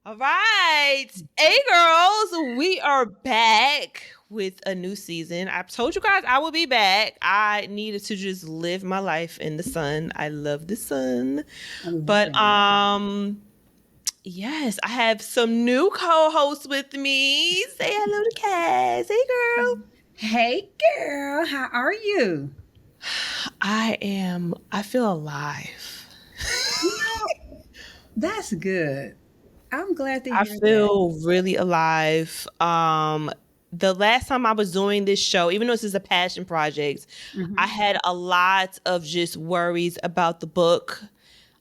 All right. Hey, girls, we are back with a new season. I told you guys I will be back. I needed to just live my life in the sun. I love the sun. But yes, I have some new co-hosts with me. Say hello to Cass. Hey, girl. Hey girl, how are you? I feel alive. You know, that's good. I'm glad to I hear that. feel really alive. The last time I was doing this show, even though this is a passion project, I Hmm. had a lot of just worries about the book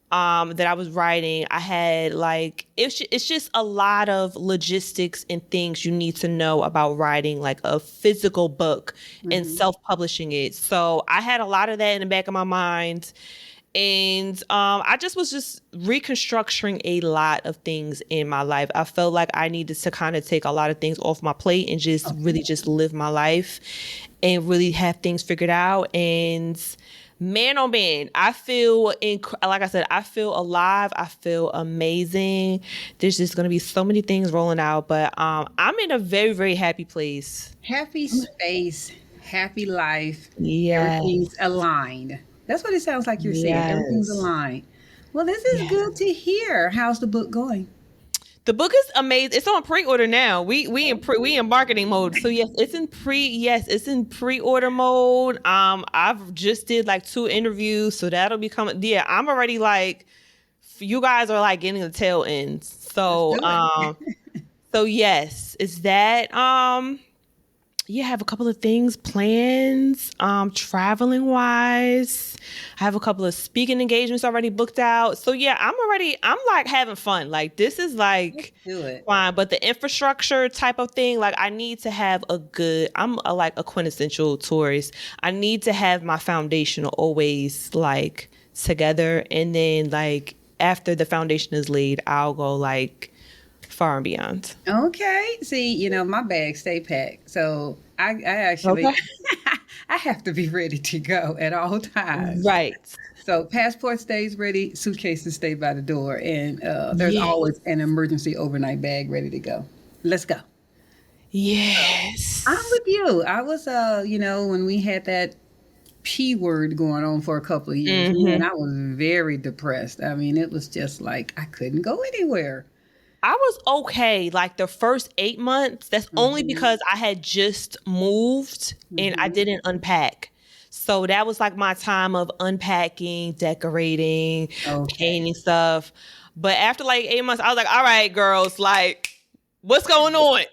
that I was writing. I had like it's just a lot of logistics and things you need to know about writing like a physical book and Hmm. self-publishing it. So I had a lot of that in the back of my mind. And I just was just reconstructing a lot of things in my life. I felt like I needed to kind of take a lot of things off my plate and just Okay. really just live my life and really have things figured out. And man, oh man, I feel like I said, I feel alive. I feel amazing. There's just gonna be so many things rolling out, but I'm in a very very happy place. Happy space, happy life, everything's Yes, aligned. That's what it sounds like you're saying. Everything's yes, aligned. Well, this is yes. good to hear. How's the book going? The book is amazing. It's on pre-order now. We in marketing mode. So yes, it's in pre-order mode. I've just did like 2 interviews, so that'll be coming. Yeah, I'm already like you guys are like getting the tail end. Let's So do it. yes, it's that. Yeah, I have a couple of things planned, traveling wise. I have a couple of speaking engagements already booked out. So yeah, I'm like having fun. Like this is Let's like do it. fine, but the infrastructure type of thing, like I need to have I'm like a quintessential tourist. I need to have my foundation always like together. And then like after the foundation is laid, I'll go like far and beyond. Okay. See, my bags stay packed. So I actually Okay. I have to be ready to go at all times. Right. So passport stays ready, suitcases stay by the door, and there's Yeah. always an emergency overnight bag ready to go. Let's go. I'm Yes. with you. I was, when we had that P word going on for a couple of years, man, Hmm. I was very depressed. I mean, it was just like I couldn't go anywhere. I was okay like the first 8 months. That's only Hmm. because I had just moved and I Hmm. didn't unpack. So that was like my time of unpacking, decorating, Okay. painting stuff. But after like 8 months, I was like, all right, girls, like, what's going on?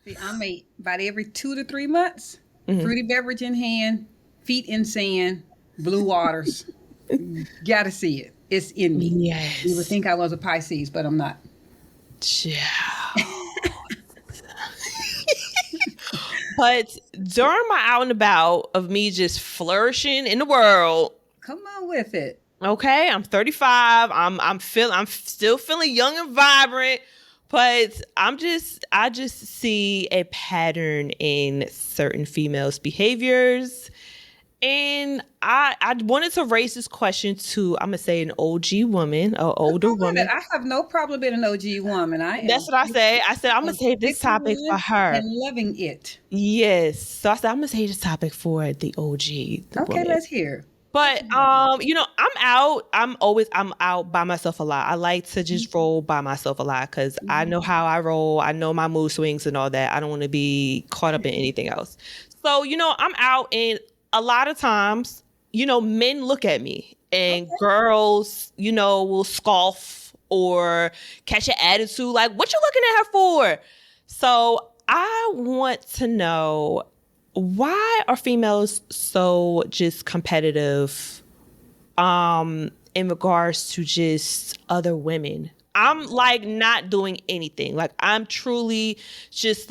See, I'm about every 2 to 3 months, Hmm. fruity beverage in hand, feet in sand, blue waters. Gotta see it. It's in me. You would Yes. think I was a Pisces, but I'm not. Ciao. But during my out and about of me just flourishing in the world, Come on with it. okay, I'm 35. I'm still feeling young and vibrant, but I just see a pattern in certain females' behaviors. And I wanted to raise this question to I'm gonna say an OG woman, an Come older on with it. woman. I have no problem being an OG woman. That's what I say. I said I'm gonna I'm save this topic for 51 her. and loving it. Yes. So I said I'm gonna save this topic for the OG, the Okay, woman. let's hear. What But you have? I'm out. I'm out by myself a lot. I like to just roll by myself a lot because I know Mhm. how I roll. I know my mood swings and all that. I don't want to be caught up in anything else. So, I'm out and a lot of times, men look at me and Okay. girls, will scoff or catch an attitude like, what you looking at her for? So I want to know, why are females so just competitive in regards to just other women? I'm like not doing anything. Like I'm truly just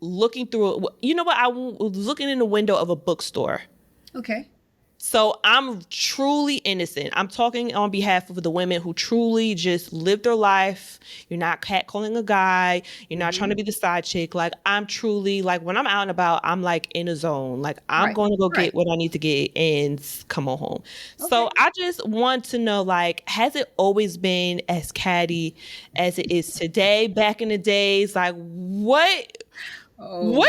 looking through, you know what? I was looking in the window of a bookstore. Okay. So I'm truly innocent. I'm talking on behalf of the women who truly just live their life. You're not catcalling a guy. You're not trying to be the side chick. Like, I'm truly, like, when I'm out and about, I'm like in a zone. Like, I'm Right. going to go Right. get what I need to get and come on home. Okay. So I just want to know, like, has it always been as catty as it is today? Back in the days, like, what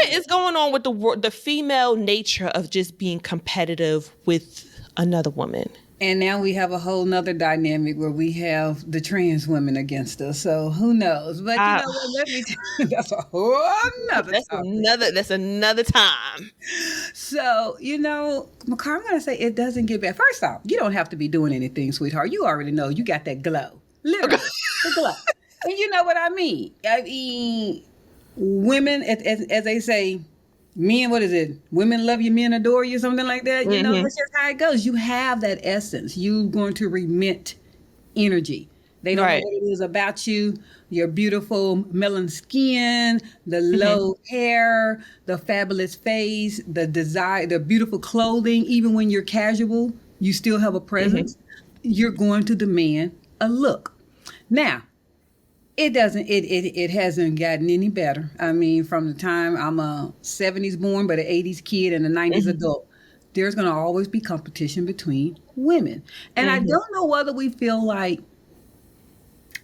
is going on with the female nature of just being competitive with another woman? And now we have a whole nother dynamic where we have the trans women against us. So who knows? But you know what? Let me tell you, that's a whole nother topic. That's another time. So, Mikara, I'm going to say it doesn't get bad. First off, you don't have to be doing anything, sweetheart. You already know you got that glow. Literally, the glow. And you know what I mean? I mean, women, as they say, men, what is it? Women love you, men adore you, something like that. You know, that's just how it goes. You have that essence. You're going to remit energy. They don't know what it is about you. Your beautiful melon skin, the low hair, the fabulous face, the desire, the beautiful clothing. Even when you're casual, you still have a presence. You're going to demand a look. Now, it hasn't gotten any better. I mean, from the time I'm a 70s born, but an 80s kid and a 90s adult, there's going to always be competition between women. And I don't know whether we feel like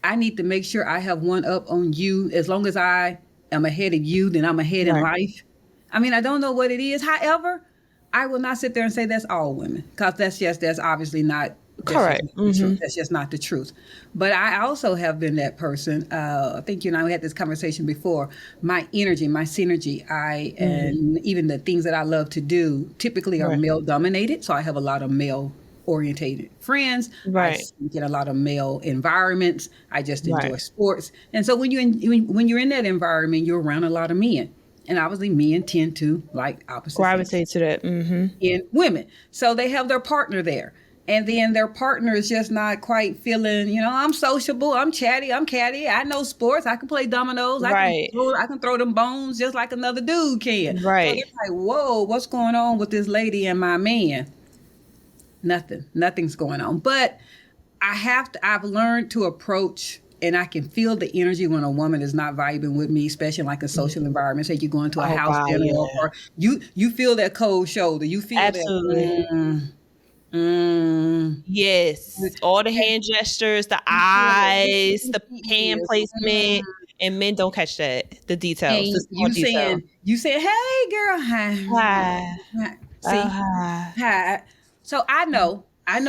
I need to make sure I have one up on you. As long as I am ahead of you, then I'm ahead in life. I mean, I don't know what it is. However, I will not sit there and say that's all women, because that's obviously not correct. That's just not the truth. But I also have been that person. I think we had this conversation before. My energy, my synergy, and even the things that I love to do typically are male dominated. So I have a lot of male orientated friends. I speak in a lot of male environments. I just enjoy sports. And so when you're in that environment, you're around a lot of men. And obviously men tend to like opposite gravitate to that in women. So they have their partner there. And then their partner is just not quite feeling, I'm sociable, I'm chatty, I'm catty, I know sports, I can play dominoes, I can throw them bones just like another dude can. Right. So they're like, whoa, what's going on with this lady and my man? Nothing's going on. But I've learned to approach, and I can feel the energy when a woman is not vibing with me, especially in like a social environment. Say you go into a house dinner, or you feel that cold shoulder. You feel that. Yes, all the hand gestures, the eyes, the hand placement, and men don't catch that. The details. You saying, "Hey, girl, hi." See, hi. So I know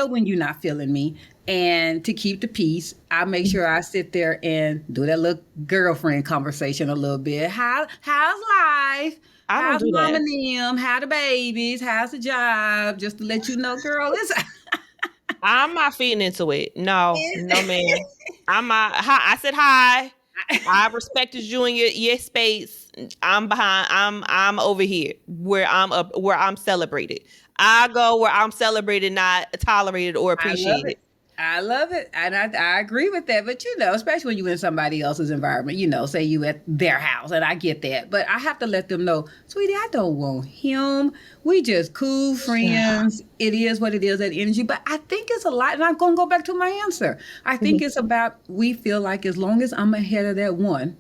when you're not feeling me, and to keep the peace, I make sure I sit there and do that little girlfriend conversation a little bit. How's life? How's mom and them? How the babies? How's the job? Just to let you know, girl, I'm not feeding into it. No, man. I said hi. I respected you in your space. I'm behind. I'm over here where I'm celebrated. I go where I'm celebrated, not tolerated or appreciated. I love it. And I agree with that. But, especially when you're in somebody else's environment, say you at their house, and I get that. But I have to let them know, sweetie, I don't want him. We just cool friends. It is what it is, that energy. But I think it's a lot. And I'm going to go back to my answer. I think it's about, we feel like as long as I'm ahead of that one,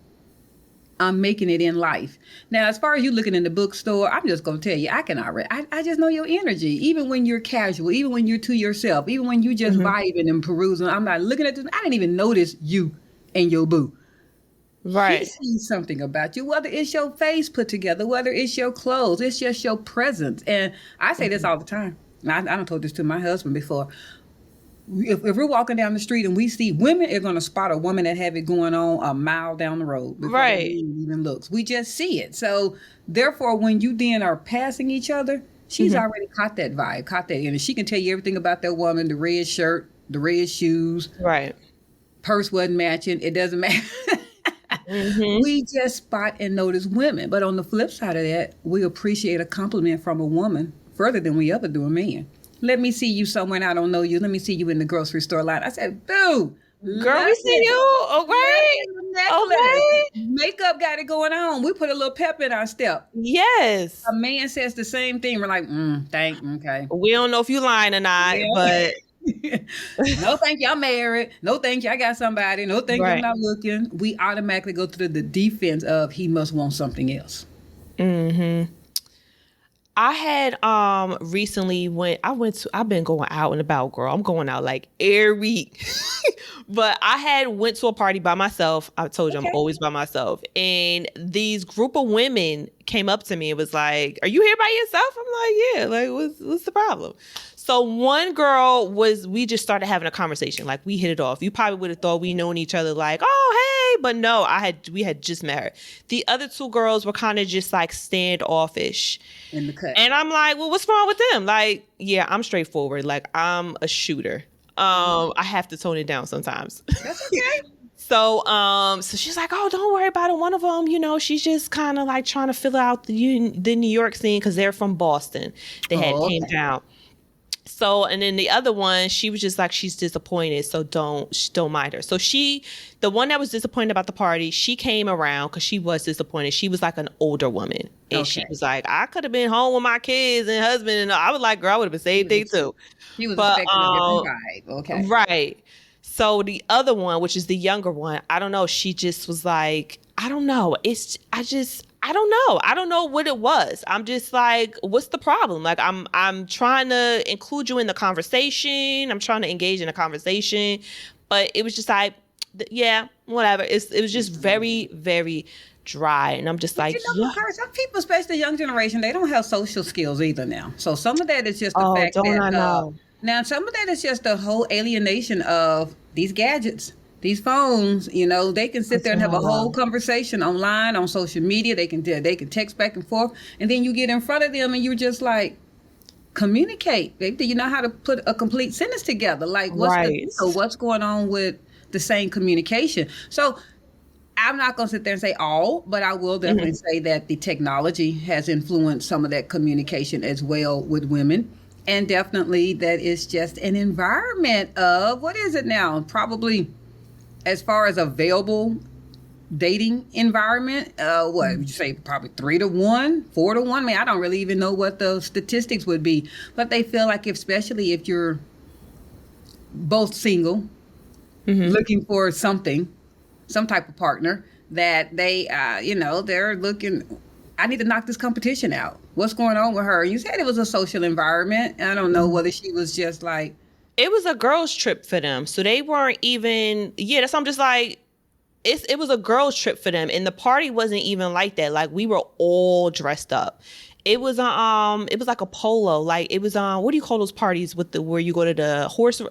I'm making it in life. Now, as far as you looking in the bookstore, I'm just going to tell you, I just know your energy. Even when you're casual, even when you're to yourself, even when you just vibing and perusing, I'm not looking at this. I didn't even notice you and your boo. Right. He sees something about you, whether it's your face put together, whether it's your clothes, it's just your presence. And I say this all the time. I done told this to my husband before. If we're walking down the street and we see women are going to spot a woman that have it going on a mile down the road before they even looks. We just see it. So therefore, when you then are passing each other, she's already caught that vibe, caught that energy. She can tell you everything about that woman, the red shirt, the red shoes. Right. Purse wasn't matching. It doesn't matter. We just spot and notice women. But on the flip side of that, we appreciate a compliment from a woman further than we ever do a man. Let me see you somewhere and I don't know you. Let me see you in the grocery store line. I said, boo. Girl, we see you. Okay. makeup got it going on. We put a little pep in our step. Yes. A man says the same thing. We're like, okay. We don't know if you lying or not, Yeah. but No, thank you. I'm married. No, thank you. I got somebody. No, thank you. I'm right. not looking. We automatically go to the defense of he must want something else. Mm-hmm. I had recently I've been going out and about, girl. I'm going out like every week. But I had went to a party by myself. I told you I'm always by myself. And these group of women came up to me and was like, "Are you here by yourself?" I'm like, "Yeah, like what's the problem?" So one girl we just started having a conversation. Like we hit it off. You probably would have thought we known each other like, "Oh, hey," but no, we had just met her. The other two girls were kind of just like standoffish. In the cut. And I'm like, "Well, what's wrong with them?" Like, yeah, I'm straightforward. Like I'm a shooter. I have to tone it down sometimes. That's okay. So she's like, "Oh, don't worry about it. One of them, she's just kind of like trying to fill out the New York scene because they're from Boston. They had came down." So, and then the other one, she was just like, she's disappointed. So don't mind her. So the one that was disappointed about the party, she came around because she was disappointed. She was like an older woman. And she was like, "I could have been home with my kids and husband." And I was like, "Girl, I would have been same thing too." She was expecting a different vibe. Okay. Right. So the other one, which is the younger one, I don't know. She just was like, I don't know. I don't know. I don't know what it was. I'm just like, what's the problem? Like, I'm trying to include you in the conversation. I'm trying to engage in a conversation, but it was just like, yeah, whatever. It was just very, very dry, and I'm just like, some people, especially the young generation, they don't have social skills either now. So some of that is just the fact don't that I know? Now some of that is just the whole alienation of these gadgets. These phones, they can sit there and have a whole conversation online, on social media. They can text back and forth. And then you get in front of them and you're just like, communicate. Do you know how to put a complete sentence together? Like, what's going on with the same communication? So I'm not going to sit there and say all, but I will definitely say that the technology has influenced some of that communication as well with women. And definitely that is just an environment of, what is it now? Probably, as far as available dating environment, what would you say? Probably 3-1, 4-1. I mean, I don't really even know what the statistics would be, but they feel like, especially if you're both single, looking for some type of partner, that they, they're looking, I need to knock this competition out. What's going on with her? You said it was a social environment. I don't know whether she was just like, it was a girls' trip for them. So they weren't even, that's I'm just like, it was a girls' trip for them. And the party wasn't even like that. Like, we were all dressed up. It was like a polo. Like, it was what do you call those parties where you go to the horse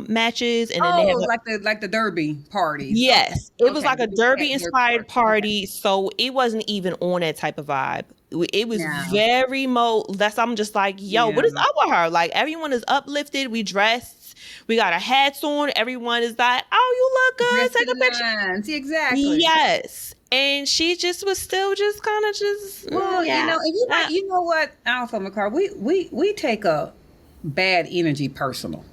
matches and then they have like the derby parties. Yes. It was like a derby inspired party. So it wasn't even on that type of vibe. It was very I'm just like, yo, what is up with her? Like, everyone is uplifted. We dressed. We got our hats on. Everyone is like, "Oh, you look good. Take a picture." Exactly. Yes. And she just was still just kind of just. Well, you know what, Alpha McCarr, we take a bad energy personal.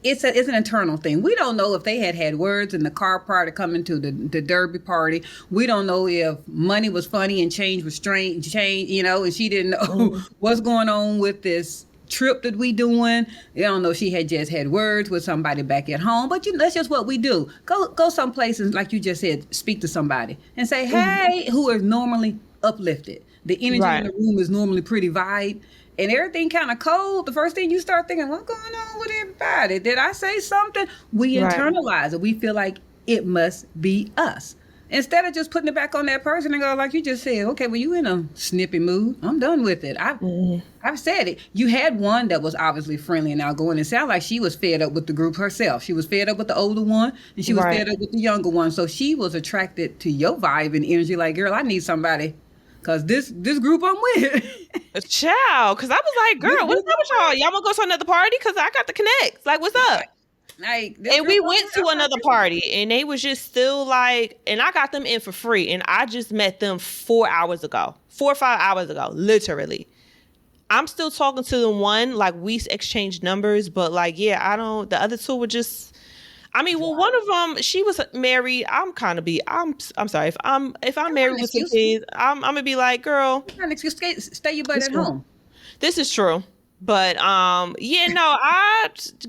It's an internal thing. We don't know if they had words in the car prior to coming to the derby party. We don't know if money was funny and change was strange, and she didn't know what's going on with this trip that we doing. I don't know if she had just had words with somebody back at home, but that's just what we do. Go some places, like you just said, speak to somebody and say, hey, who is normally uplifted. The energy in the room is normally pretty vibe. And everything kind of cold. The first thing you start thinking, what's going on with everybody? Did I say something? We internalize it. We feel like it must be us. Instead of just putting it back on that person and go, like you just said, okay, well, you in a snippy mood. I'm done with it. I've said it. You had one that was obviously friendly and outgoing. It sounded like she was fed up with the group herself. She was fed up with the older one, and she was fed up with the younger one. So she was attracted to your vibe and energy. Like, girl, I need somebody. Because this group I'm with. Child. Because I was like, girl, what's up with y'all? Y'all want to go to another party? Because I got the connects. Like, what's up? And we went to another party, and they was just still like, and I got them in for free. And I just met them 4 hours ago. 4 or 5 hours ago. Literally. I'm still talking to the one. Like, we exchanged numbers. But like, the other two were just... I mean, well, one of them, she was married. I'm sorry if I'm That's not married an with some excuse. kids, I'm gonna be like, girl, It's not an excuse. Stay your butt this at home. this is true. But yeah, no,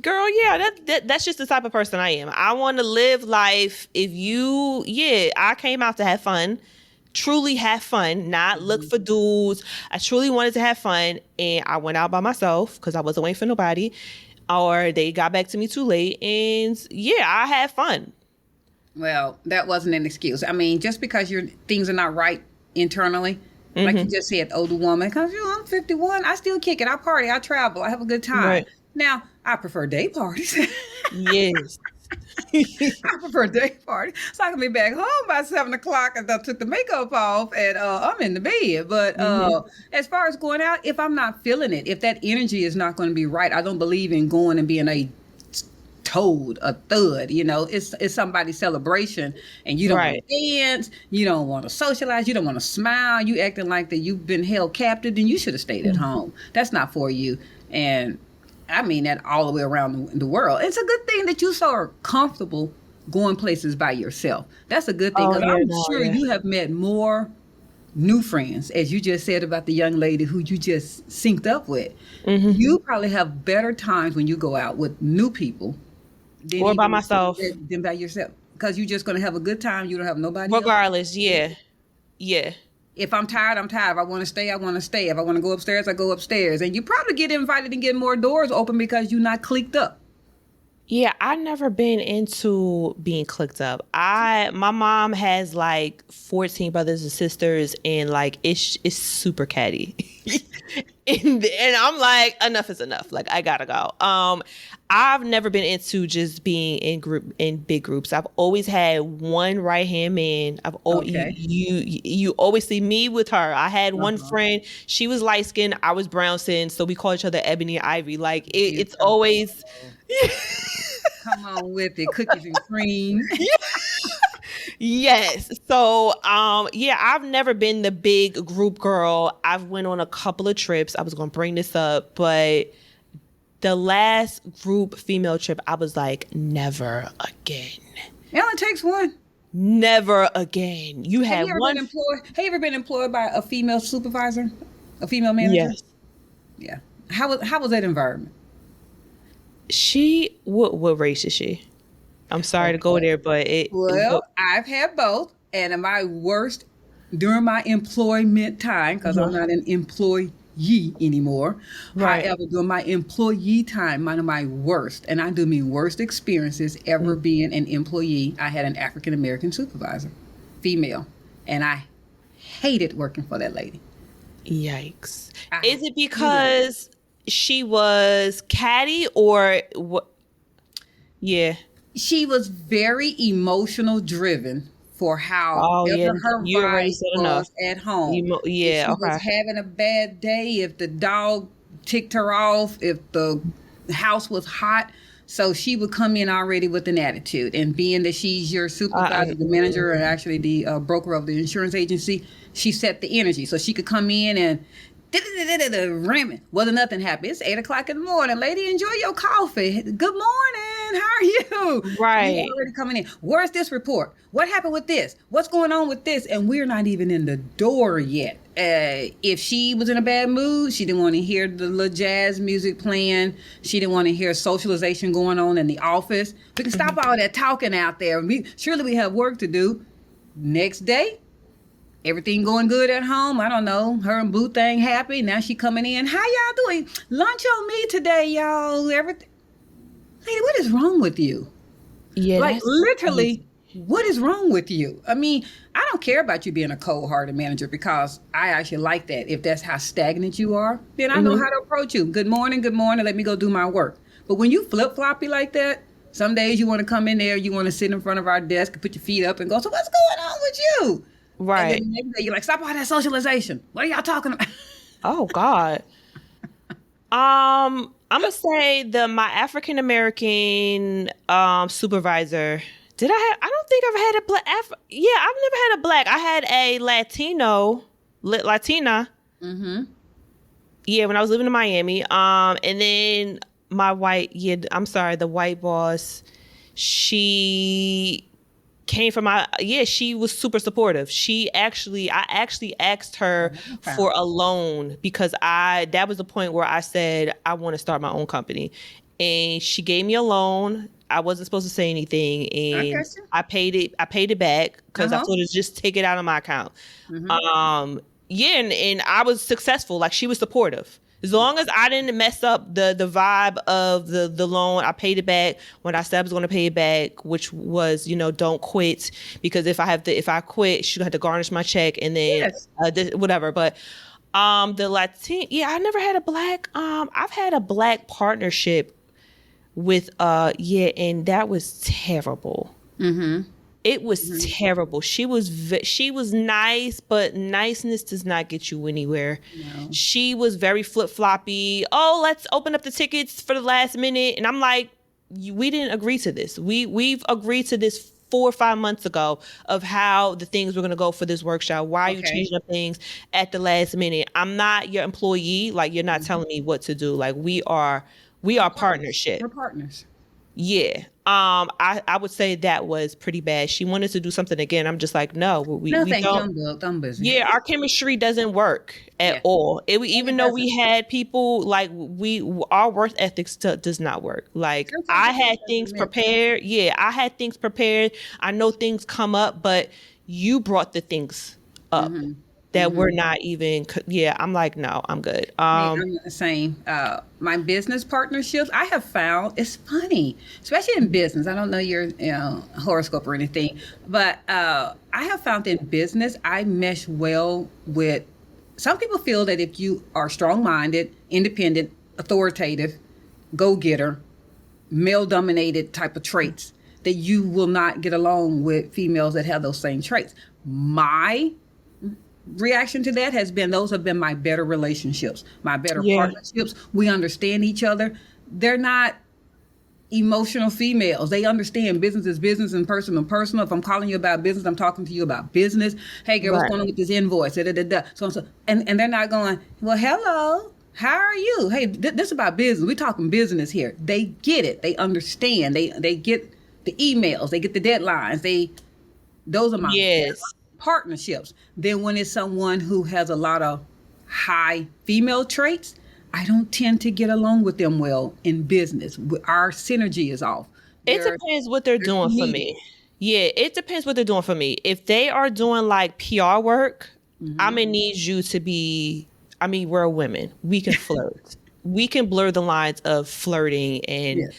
girl, yeah, that's just the type of person I am. I want to live life. I came out to have fun, truly have fun, not look Mhm. for dudes. I truly wanted to have fun, and I went out by myself because I wasn't waiting for nobody, or they got back to me too late. And yeah, I had fun. Well, that wasn't an excuse. I mean, just because your things are not right internally, like you just said, older woman, because I'm 51, I still kick it. I party, I travel, I have a good time. Right. Now, I prefer day parties. Yes. I prefer day parties. So I can be back home by 7 o'clock and I took the makeup off and I'm in the bed. But as far as going out, if I'm not feeling it, if that energy is not going to be right, I don't believe in going and being a toad, a thud. It's somebody's celebration and you don't want Right. to dance, you don't want to socialize, you don't want to smile, you acting like that you've been held captive, then you should have stayed at home. That's not for you. And I mean that all the way around the world. It's a good thing that you so are comfortable going places by yourself. That's a good thing Oh because yeah, I'm no, sure yeah. you have met more new friends, as you just said about the young lady who you just synced up with. You probably have better times when you go out with new people than Or by even myself. than by yourself because you're just going to have a good time. You don't have nobody else. Regardless, yeah. Yeah. If I'm tired, I'm tired. If I want to stay, I want to stay. If I want to go upstairs, I go upstairs. And you probably get invited and get more doors open because you're not clicked up. Yeah, I never been into being clicked up. My mom has like 14 brothers and sisters, and like it's super catty. and I'm like, enough is enough. Like I gotta go. I've never been into just being in big groups. I've always had one right hand man. I've always Okay. you always see me with her. I had one Uh-huh. friend. She was light skinned. I was brown skinned, so we call each other Ebony and Ivy. Like You it's go. always. Come on with it. Cookies and cream. Yes. So, yeah, I've never been the big group girl. I've went on a couple of trips. I was going to bring this up, but the last group female trip, I was like, never again. It only takes one. Never again. You Have had you ever been one. employed? Have you ever been employed by a female supervisor? A female manager? Yes. Yeah. How was that environment? What race is she? I'm sorry to go Okay. there, but Well, I've had both, and my worst during my employment time, because I'm not an employee anymore. Right. However, during my employee time, one of my worst, and I do mean worst experiences ever being an employee, I had an African American supervisor, female, and I hated working for that lady. Yikes. I Is it hated because she was catty or what? Yeah. She was very emotional driven for Oh yeah, however her you already vibe said enough. was at home. If Yeah, she was okay. having a bad day, if the dog ticked her off, if the house was hot, so she would come in already with an attitude. And being that she's your supervisor, the manager, and actually the broker of the insurance agency, she set the energy. So she could come in and ramming. Wasn't nothing happened. It's 8 o'clock in the morning. Lady, enjoy your coffee. Good morning. How are you? You Right. already coming in. Where's this report? What happened with this? What's going on with this? And we're not even in the door yet. If she was in a bad mood, she didn't want to hear the little jazz music playing. She didn't want to hear socialization going on in the office. We can stop all that talking out there. Surely we have work to do. Next day, everything going good at home. I don't know. Her and Boo thing happy. Now she coming in. How y'all doing? Lunch on me today, y'all. Everything. Lady, what is wrong with you? Yeah, Like that's literally, what is wrong with you? I mean, I don't care about you being a cold-hearted manager because I actually like that. If that's how stagnant you are, then I know how to approach you. Good morning, good morning. Let me go do my work. But when you flip-floppy like that, some days you want to come in there, you want to sit in front of our desk and put your feet up and go, so what's going on with you? right. And then the next day you're like, stop all that socialization. What are y'all talking about? Oh God. I'm gonna say my African American supervisor. I don't think I've had a black. Yeah, I've never had a black. I had a Latina. Mm-hmm. Yeah, when I was living in Miami. And then my white. Yeah, I'm sorry, the white boss. She came from she was super supportive. I actually asked her for a loan because that was the point where I said I want to start my own company, and she gave me a loan. I wasn't supposed to say anything, and I paid it back because I told her to just take it out of my account. And I was successful. Like, she was supportive. As long as I didn't mess up the vibe of the loan, I paid it back when I said I was going to pay it back, which was, don't quit, because if I quit, she's going to have to garnish my check and then whatever. But the Latin, I never had a black. I've had a black partnership with and that was terrible. It was terrible. She was nice, but niceness does not get you anywhere. No. She was very flip-floppy. Oh, let's open up the tickets for the last minute. And I'm like, we didn't agree to this. We've agreed to this 4 or 5 months ago of how the things were going to go for this workshop. Why are you changing up things at the last minute? I'm not your employee. Like, you're not telling me what to do. Like, we are partnership. We're partners. Yeah. I would say that was pretty bad. She wanted to do something again. I'm just like, no, we thank don't. You. I'm busy. Yeah, our chemistry doesn't work at all. Even though we had people, like, our work ethics does not work. Like, I had things prepared. Yeah, I had things prepared. I know things come up, but you brought the things up. That we're not even, I'm like, no, I'm good. I'm the same. My business partnerships, I have found, it's funny, especially in business. I don't know your horoscope or anything, but I have found in business, I mesh well with, some people feel that if you are strong-minded, independent, authoritative, go-getter, male-dominated type of traits, that you will not get along with females that have those same traits. My reaction to that has been, those have been my better relationships, my better partnerships. We understand each other. They're not emotional females. They understand business is business and personal is personal. If I'm calling you about business, I'm talking to you about business. Hey, girl, what's going on with this invoice? So. And they're not going, well, hello, how are you? Hey, this is about business. We're talking business here. They get it. They understand. They get the emails. They get the deadlines. Those are my partnerships. Then when it's someone who has a lot of high female traits, I don't tend to get along with them well in business. Our synergy is off. It depends what they're doing for me. Yeah, it depends what they're doing for me. If they are doing like PR work, I'm gonna need you to be, we're women. We can flirt. We can blur the lines of flirting and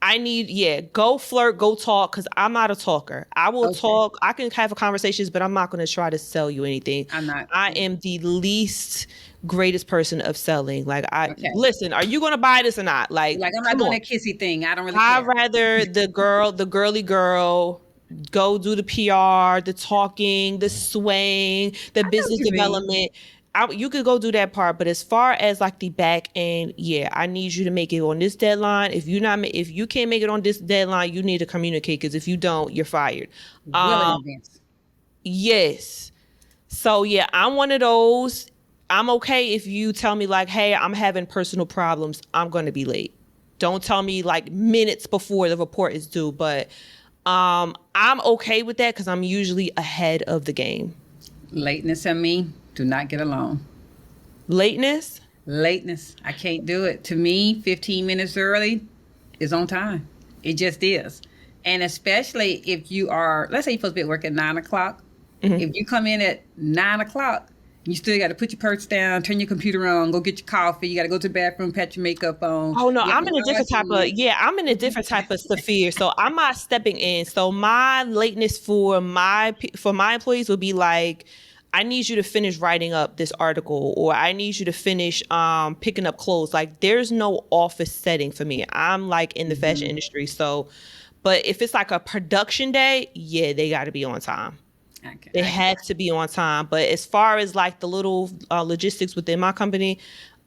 I need, go flirt, go talk, because I'm not a talker. I will talk. I can have conversations, but I'm not going to try to sell you anything. I'm not. I am the least greatest person of selling. Like, listen, are you going to buy this or not? Like I'm not doing that kissy thing. I don't really care. I'd rather the girly girl, go do the PR, the talking, the swaying, the business development. You could go do that part, but as far as like the back end, I need you to make it on this deadline. If you can't make it on this deadline, you need to communicate, because if you don't, you're fired. Yes. So I'm one of those. I'm okay if you tell me like, hey, I'm having personal problems, I'm going to be late. Don't tell me like minutes before the report is due, but I'm okay with that because I'm usually ahead of the game. Lateness and me do not get along. Lateness? I can't do it. To me, 15 minutes early is on time. It just is. And especially if you are, let's say you're supposed to be at work at 9 o'clock. If you come in at 9 o'clock, you still got to put your purse down, turn your computer on, go get your coffee. You got to go to the bathroom, pat your makeup on. Oh no, I'm in a different type of sphere. So I'm not stepping in. So my lateness for my employees would be like, I need you to finish writing up this article, or I need you to finish picking up clothes. Like, there's no office setting for me. I'm like in the fashion industry. So, but if it's like a production day, they got to be on time. Okay. They have to be on time. But as far as like the little logistics within my company,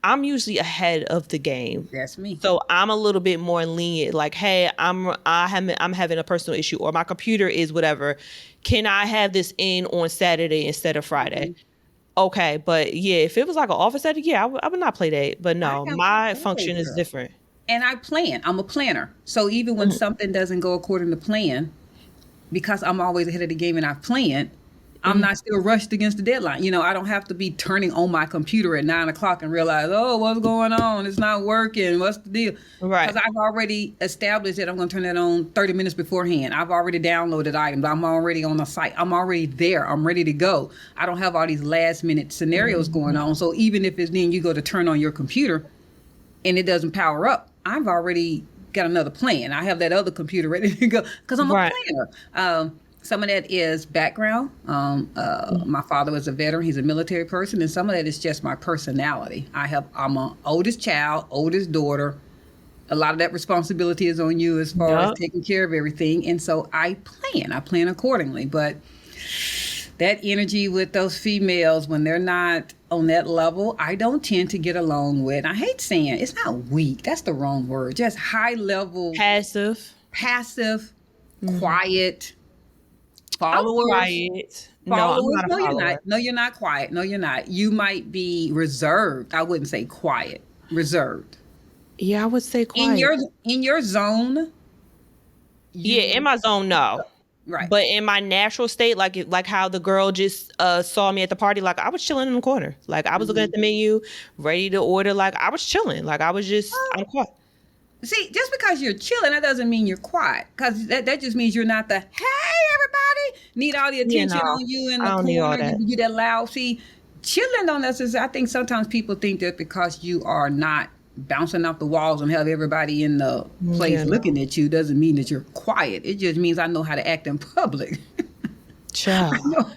I'm usually ahead of the game. That's me. So I'm a little bit more lenient. Like, hey, I'm having a personal issue, or my computer is whatever. Can I have this in on Saturday instead of Friday? Okay, but if it was like an office setting, I would not play that. But no, my function is different. And I plan. I'm a planner. So even when something doesn't go according to plan, because I'm always ahead of the game and I've planned, I'm not still rushed against the deadline. I don't have to be turning on my computer at 9 o'clock and realize, oh, what's going on? It's not working. What's the deal? Right. Because I've already established that I'm going to turn that on 30 minutes beforehand. I've already downloaded items. I'm already on the site. I'm already there. I'm ready to go. I don't have all these last minute scenarios going on. So even if it's then you go to turn on your computer and it doesn't power up, I've already got another plan. I have that other computer ready to go because I'm a planner. Some of that is background. My father was a veteran. He's a military person. And some of that is just my personality. I'm an oldest child, oldest daughter. A lot of that responsibility is on you as far as taking care of everything. And so I plan accordingly. But that energy with those females, when they're not on that level, I don't tend to get along with. I hate saying it's not weak. That's the wrong word. Just high level. Passive, quiet. Followers. Quiet. Followers. No, you're not. No, you're not quiet. No, you're not. You might be reserved. I wouldn't say quiet. Reserved. Yeah, I would say quiet. In your zone. In my zone, no. Right. But in my natural state, like how the girl just saw me at the party, like I was chilling in the corner. Like I was looking at the menu, ready to order. Like I was chilling. Like I was just, I'm quiet. See, just because you're chilling, that doesn't mean you're quiet. Because that just means you're not the, hey, everybody, need all the attention on you in the corner. You that loud. See, chilling on us is, I think sometimes people think that because you are not bouncing off the walls and have everybody in the place looking at you doesn't mean that you're quiet. It just means I know how to act in public. Child.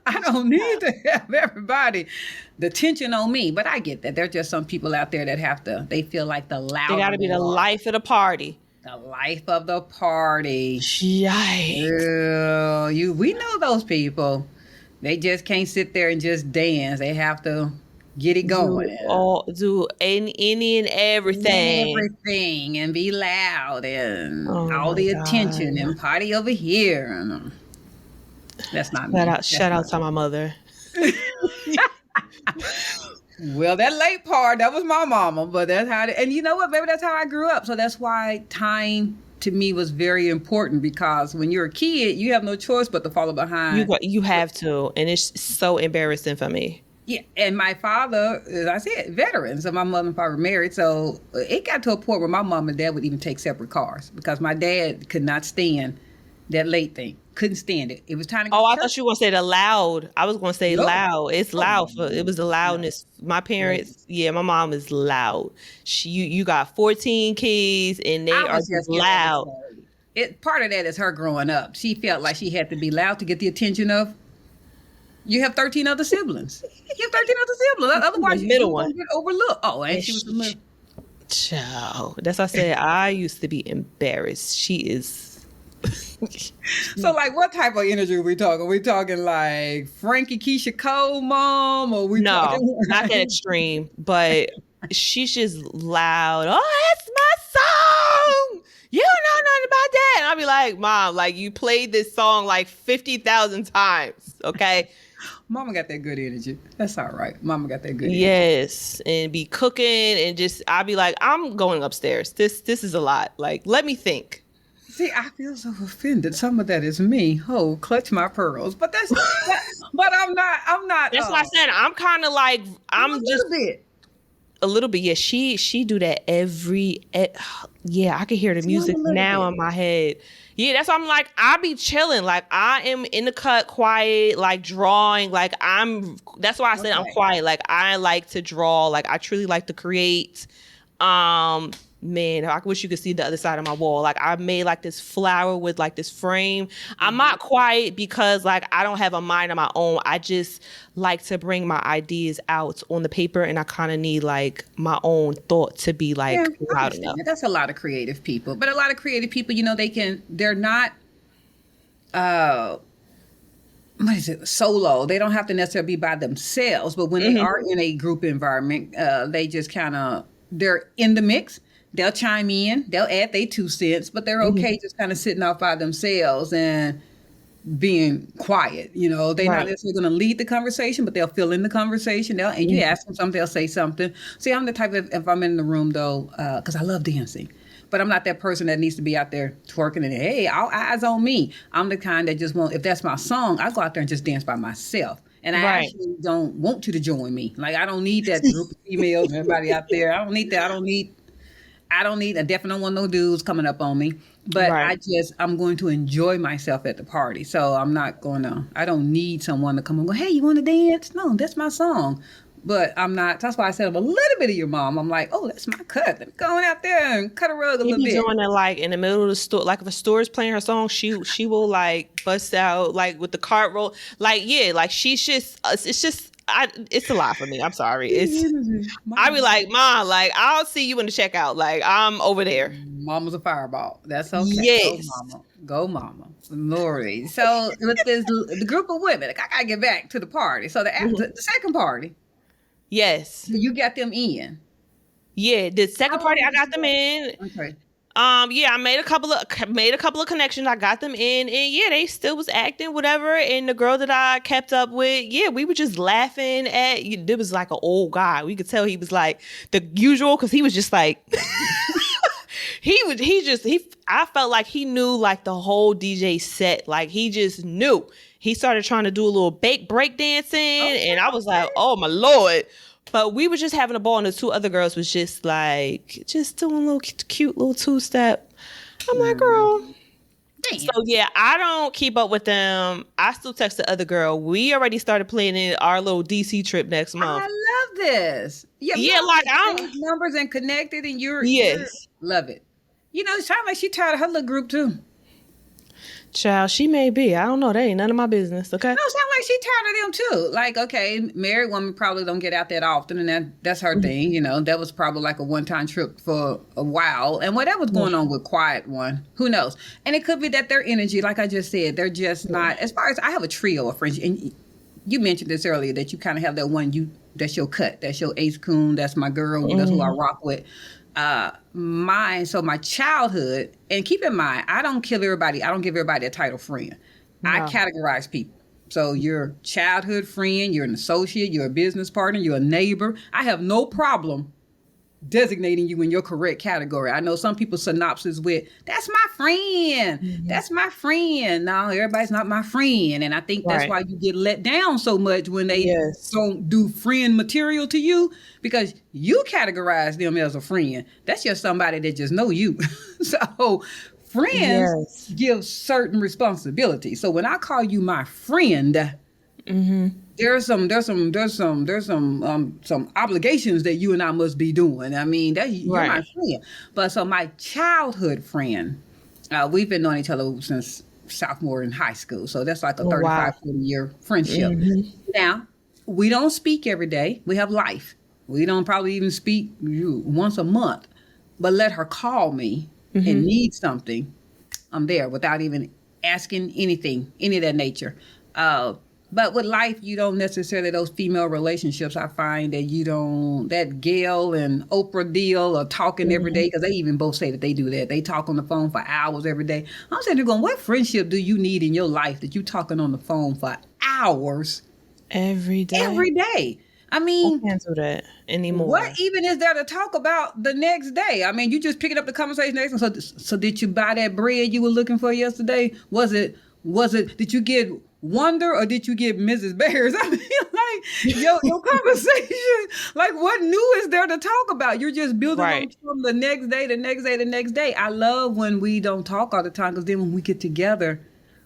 I don't need to have everybody the tension on me, but I get that. There's just some people out there that they feel like the loud. They got to be the life of the party. The life of the party. Yikes. We know those people. They just can't sit there and just dance. They have to get it going. Do any and everything. Everything and be loud and all the attention and party over here. And, that's not me. Shout out to my mother. Well, that late part, that was my mama, but that's how, and you know what, baby, that's how I grew up. So that's why time to me was very important, because when you're a kid, you have no choice but to follow behind. You have to, and it's so embarrassing for me. Yeah, and my father, as I said, veteran. So my mother and father were married. So it got to a point where my mom and dad would even take separate cars because my dad could not stand that late thing. Couldn't stand it. It was time to go. I thought you were going to say the loud. I was going to say loud. It's loud. It was the loudness. My parents, my mom is loud. You got 14 kids and they are just loud. Part of that is her growing up. She felt like she had to be loud to get the attention of. You have 13 other siblings. Otherwise, middle one get overlooked. Oh, and she was the middle. Child. That's why I said I used to be embarrassed. She is. So, like, what type of energy are we talking? Are we talking like Frankie Keisha Cole mom, or not that extreme, but she's just loud. Oh, that's my song. You don't know nothing about that. And I'll be like, Mom, like you played this song like 50,000 times. Okay. Mama got that good energy. That's all right. Mama got that good energy. Yes. And be cooking and just, I'll be like, I'm going upstairs. This is a lot. Like, let me think. See, I feel so offended. Some of that is me. Oh, clutch my pearls. But but I'm not. That's why I said I'm kind of like, I'm a just. A little bit. Yeah. She do that I can hear the music now in my head. Yeah. That's why I'm like, I be chilling. Like I am in the cut, quiet, like drawing. Like that's why I said I'm quiet. Like I like to draw. Like I truly like to create. Man, I wish you could see the other side of my wall. Like I made like this flower with like this frame. I'm not quiet because like I don't have a mind of my own. I just like to bring my ideas out on the paper, and I kind of need like my own thought to be like loud enough. That's a lot of creative people. But a lot of creative people, they're not solo. They don't have to necessarily be by themselves, but when they are in a group environment, they just they're in the mix. They'll chime in. They'll add their 2 cents, but they're okay just kind of sitting off by themselves. And being quiet. You know, they're not Right. necessarily going to lead the conversation, but they'll fill in the conversation. And you ask them something, they'll say something. See, I'm the type of, if I'm in the room though, because I love dancing, but I'm not that person that needs to be out there twerking and, hey, all eyes on me. I'm the kind that just won't, if that's my song, I go out there and just dance by myself. And I Right. actually don't want you to join me. Like, I don't need that group of females and everybody out there. I don't need that. I definitely don't want no dudes coming up on me. But Right. I'm going to enjoy myself at the party. So I don't need someone to come and go, hey, you want to dance? No, that's my song. But I'm not, that's why I said I'm a little bit of your mom. I'm like, oh, that's my cut. Let me go on out there and cut a rug a She little be bit. doing it like in the middle of the store. Like if a store is playing her song, she will like bust out like with the cart roll. Like yeah, like she's just it's just it's a lot for me. I'm sorry. I be like, Mom, like I'll see you in the checkout. Like I'm over there. Mama's a fireball. That's okay. Go, Yes. mama. Go, mama. Lori. So with the group of women, like, I gotta get back to the party. So the second party, Yes. you got them in. Yeah. The second How party, long I did got you them go? in. Okay. Yeah, I made a couple of connections. I got them in, and yeah, they still was acting whatever. And the girl that I kept up with, yeah, we were just laughing at. There was like an old guy. We could tell he was like the usual because he was just like I felt like he knew like the whole DJ set. Like he just knew. He started trying to do a little break dancing, and I was like, oh my Lord. But we were just having a ball, and the two other girls was just like, just doing a little cute little two-step. I'm like, girl. Damn. So yeah, I don't keep up with them. I still text the other girl. We already started planning our little DC trip next month. I love this. Yeah, like I'm. saved numbers and connected, and you're Yes. love it. You know, it sounds like she tired of her little group too. Child, she may be. I don't know. That ain't none of my business. Okay. No, it sounds like she tired of them too. Like, okay, married woman probably don't get out that often, and that's her thing. You know, that was probably like a one-time trip for a while. And whatever's going on with quiet one, who knows? And it could be that their energy, like I just said, they're just not. As far as I have a trio of friends, and you mentioned this earlier that you kind of have that one that's your cut, that's your ace coon, that's my girl, that's who I rock with. My childhood, and keep in mind, I don't give everybody a title friend. No. I categorize people. So your childhood friend, you're an associate, you're a business partner, you're a neighbor. I have no problem designating you in your correct category. I know some people synopsis with, that's my friend. Mm-hmm. That's my friend. No, everybody's not my friend. And I think that's why you get let down so much when they don't do friend material to you, because you categorize them as a friend. That's just somebody that just know you. So friends give certain responsibilities. So when I call you my friend, there's some obligations that you and I must be doing. I mean, you're my friend. But so my childhood friend, we've been knowing each other since sophomore in high school. So that's like a 35, 40-year friendship. Now, we don't speak every day. We have life. We don't probably even speak once a month. But let her call me and need something. I'm there without even asking anything, any of that nature. But with life, you don't necessarily, those female relationships, I find that Gail and Oprah deal of talking every day, because they even both say that they do that. They talk on the phone for hours every day. I'm sitting there going, what friendship do you need in your life that you talking on the phone for hours? Every day. Every day. I mean, I can't do that anymore. What even is there to talk about the next day? I mean, you just picking up the conversation next. So did you buy that bread you were looking for yesterday? Was it, did you get Wonder or did you get Mrs. Bears? I mean, like, your conversation, like, what new is there to talk about? You're just building on from the next day, the next day, the next day. I love when we don't talk all the time, because then when we get together,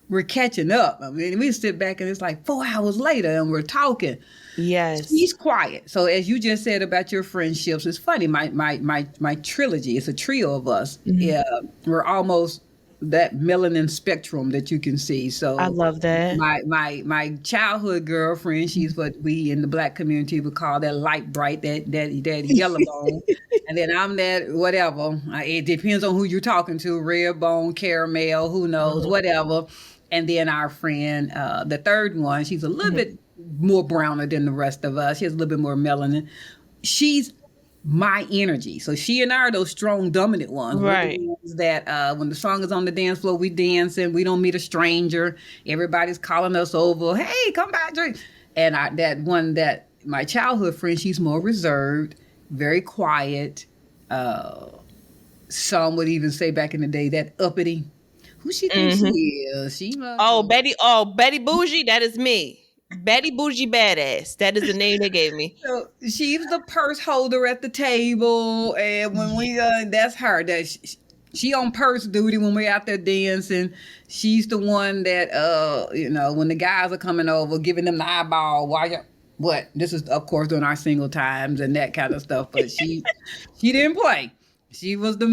we're catching up. I mean, we sit back and it's like 4 hours later and we're talking. Yes. She's quiet. So as you just said about your friendships, it's funny. My trilogy, it's a trio of us. Yeah, we're almost that melanin spectrum that you can see. So I love that. My childhood girlfriend, she's what we in the Black community would call that light bright, that yellow bone. And then I'm that whatever. It depends on who you're talking to, red bone, caramel, who knows, whatever. And then our friend, the third one, she's a little bit more browner than the rest of us. She has a little bit more melanin. She's my energy. So she and I are those strong, dominant ones. We're the Right. ones that when the song is on the dance floor, we dancing. We don't meet a stranger. Everybody's calling us over. Hey, come by, drink. And that my childhood friend, she's more reserved, very quiet. Some would even say back in the day that uppity. Who she thinks she is? She must. Betty Bougie, that is me. Betty Bougie Badass. That is the name they gave me. So she's the purse holder at the table, and when we that's her. That she on purse duty when we're out there dancing. She's the one that when the guys are coming over, giving them the eyeball. Why you? What? This is of course during our single times and that kind of stuff. But she didn't play. She was the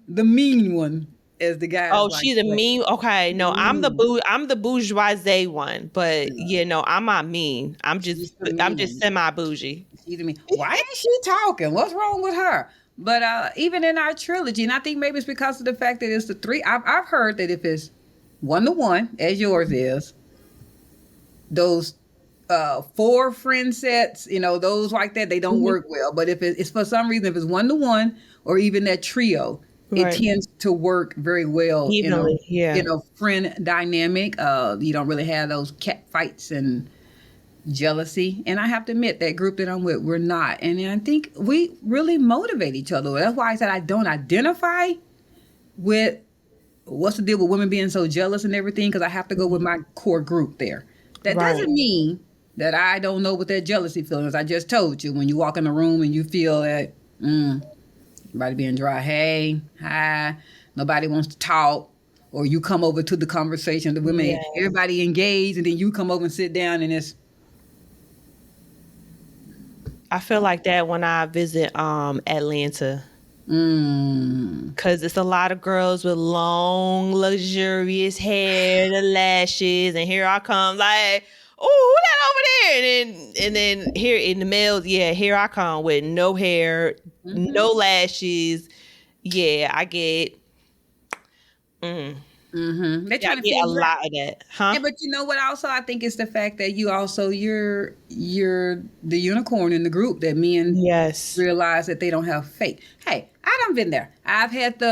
mean one, as the guys. Oh, like she's a mean. Okay, no, I'm the bourgeoisie one, but I'm not mean. I'm just semi bougie. She's the mean. Why ain't she talking? What's wrong with her? But even in our trilogy, and I think maybe it's because of the fact that it's the three. I've heard that if it's 1-to-1, as yours is, those 4 friend sets, those like that, they don't work well. But if it's for some reason, if it's 1-to-1 or even that trio, it tends to work very well Evenly, in a friend dynamic. You don't really have those cat fights and jealousy. And I have to admit, that group that I'm with, we're not. And I think we really motivate each other. That's why I said I don't identify with what's the deal with women being so jealous and everything, because I have to go with my core group there. That doesn't mean that I don't know what that jealousy feeling is. I just told you, when you walk in the room and you feel that, everybody being dry, hey, hi, nobody wants to talk, or you come over to the conversation, the women, everybody engaged, and then you come over and sit down and it's... I feel like that when I visit Atlanta. Because it's a lot of girls with long, luxurious hair, the lashes, and here I come like, oh, who that over there? And then here in the males, here I come with no hair, no lashes. Yeah, I get. They trying to get a lot of that, huh? Yeah, but you know what? Also, I think it's the fact that you're the unicorn in the group that men realize that they don't have fake. Hey, I done been there. I've had